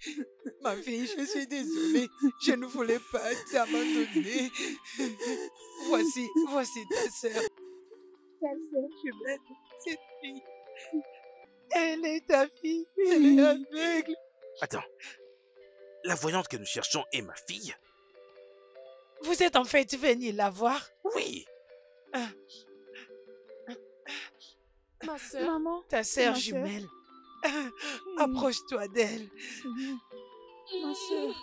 Ma fille, je suis désolée. Je ne voulais pas t'abandonner. Voici ta sœur. Ta sœur jumelle, cette fille. Elle est ta fille. Elle est aveugle. Attends. La voyante que nous cherchons est ma fille? Vous êtes en fait venu la voir? Oui. Ma sœur. Maman. Ta sœur jumelle. Approche-toi d'elle. Ma sœur.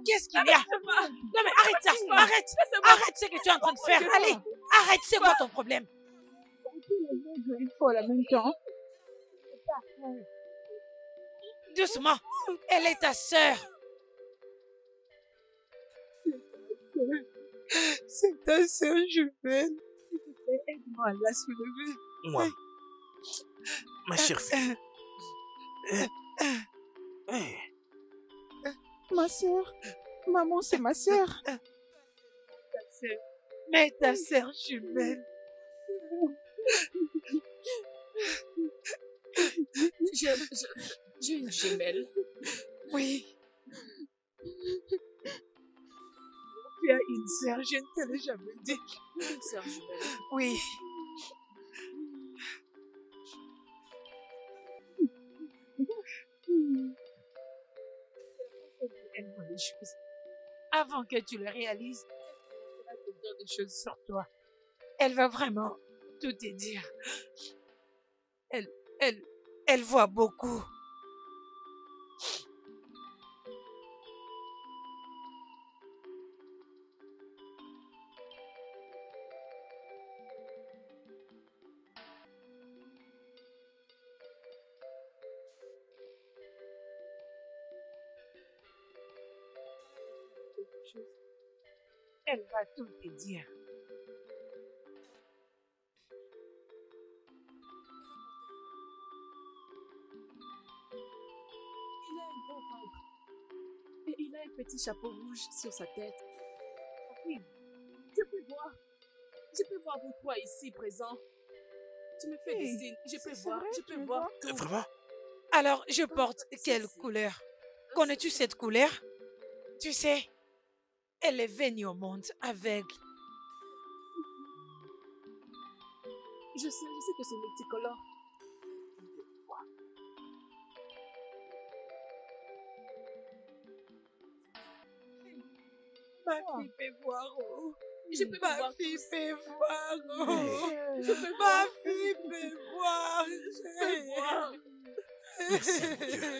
Qu'est-ce qu'il y a? Non mais arrête ça. Arrête. Arrête ce que tu es en train de faire. Allez. Arrête. C'est quoi ton problème? Il faut en même temps. Doucement. Elle est ta sœur. C'est ta sœur jumelle. Aide-moi à la soulever. Moi. Ma chère fille. Hey. Ma sœur. Maman, c'est ma sœur. Ta sœur. Mais ta sœur jumelle. J'ai une jumelle. Oui. Tu as une sœur, je ne te l'ai jamais dit. Une sœur jumelle. Oui. Les choses. Avant que tu le réalises, elle va te dire des choses sur toi. Elle va vraiment tout te dire. Elle voit beaucoup. Elle va tout te dire. Il a un bon ventre. Et il a un petit chapeau rouge sur sa tête. Oui, je peux voir. Je peux voir vous trois ici présents. Tu me fais des signes. Je peux voir. Vrai, Je peux voir. Tout. Vraiment? Alors, je porte quelle couleur? Connais-tu cette couleur? Tu sais, elle est venue au monde aveugle. Je sais que c'est multicolore. Ma fille peut voir. Oh. Je peux Ma voir fille tous. peut voir. Oh. Je peux Ma voir. fille peut voir. Je peux voir. Merci, mon Dieu.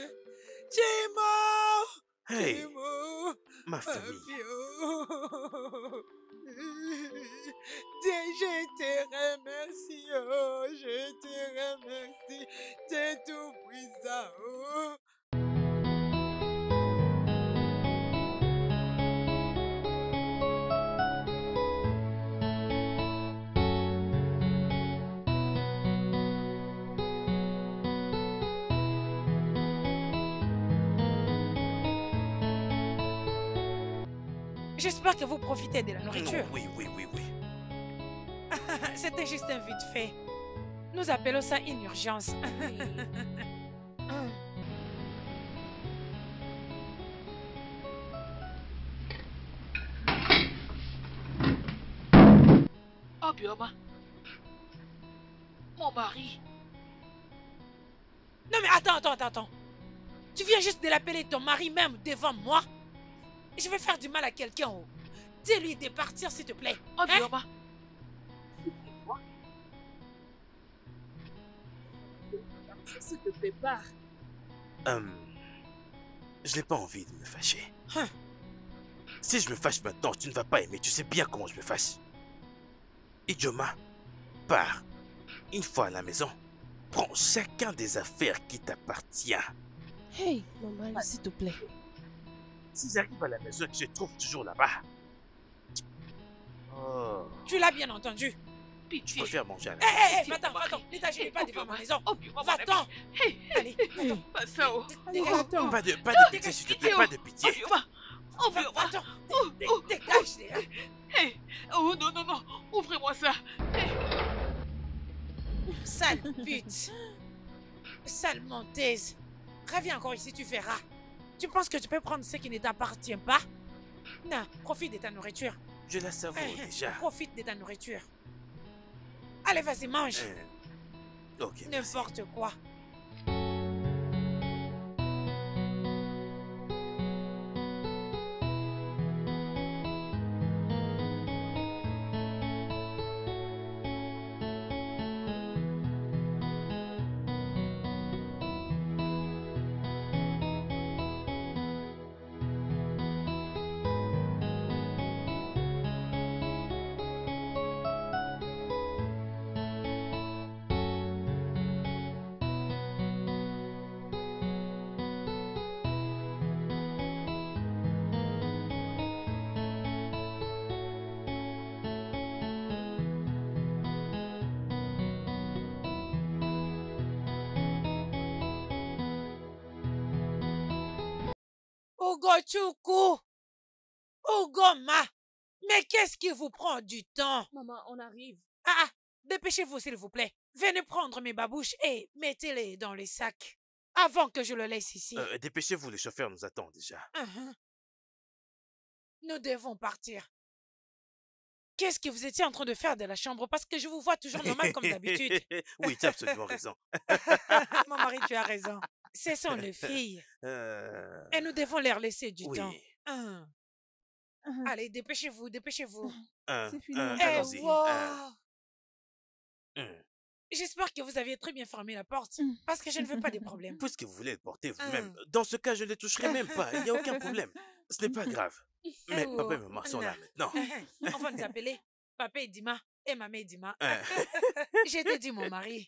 Tu es mort. Hey, Tu es mort. ma famille. Fille, oh. Dieu, je te remercie, oh, je te remercie, tu es tout puissant, oh. J'espère que vous profitez de la nourriture. Oui. C'était juste un vite fait. Nous appelons ça une urgence. Oh, Bioma. Mon mari. Non mais attends. Tu viens juste de l'appeler ton mari même devant moi. Je vais faire du mal à quelqu'un. Oh. Dis-lui de partir s'il te plaît. Oh, Bioma. S'il te plaît, pars. Je n'ai pas envie de me fâcher. Si je me fâche maintenant, tu ne vas pas aimer. Tu sais bien comment je me fâche. Ijoma, pars. Une fois à la maison, prends chacun des affaires qui t'appartiennent. Hey, maman, s'il te plaît. Si j'arrive à la maison et que je te trouve toujours là-bas. Oh. Tu l'as bien entendu. Je préfère manger à la maison. Hé, maison. va-t'en. Ne t'agite pas devant ma maison. Va-t'en. Allez, Va-t'en. Pas de pitié, s'il te plaît, pas de pitié. Va-t'en. Dégage. Hey, oh non, ouvrez-moi ça. Sale pute. Sale menteuse. Reviens encore ici, tu verras. Tu penses que tu peux prendre ce qui ne t'appartient pas? Non, profite de ta nourriture. Je la savoure déjà. Profite de ta nourriture. Allez, vas-y, mange. Ok. N'importe quoi. Ugochukwu, Ugoma, mais qu'est-ce qui vous prend du temps? Maman, on arrive. Ah, dépêchez-vous s'il vous plaît. Venez prendre mes babouches et mettez-les dans les sacs avant que je le laisse ici. Dépêchez-vous, les chauffeurs nous attendent déjà. Nous devons partir. Qu'est-ce que vous étiez en train de faire de la chambre? Parce que je vous vois toujours normal comme d'habitude. Oui, tu as absolument raison. Mon mari, tu as raison. Ce sont les filles. Et nous devons leur laisser du temps. Allez, dépêchez-vous. C'est fini. Allons-y. J'espère que vous aviez très bien fermé la porte, parce que je ne veux pas de problème. Puisque vous voulez le porter vous-même, dans ce cas, je ne les toucherai même pas. Il n'y a aucun problème. Ce n'est pas grave. Mais papa et maman sont là maintenant. On va nous appeler Papa et Dima et Maman et Dima. Je t'ai dit, mon mari.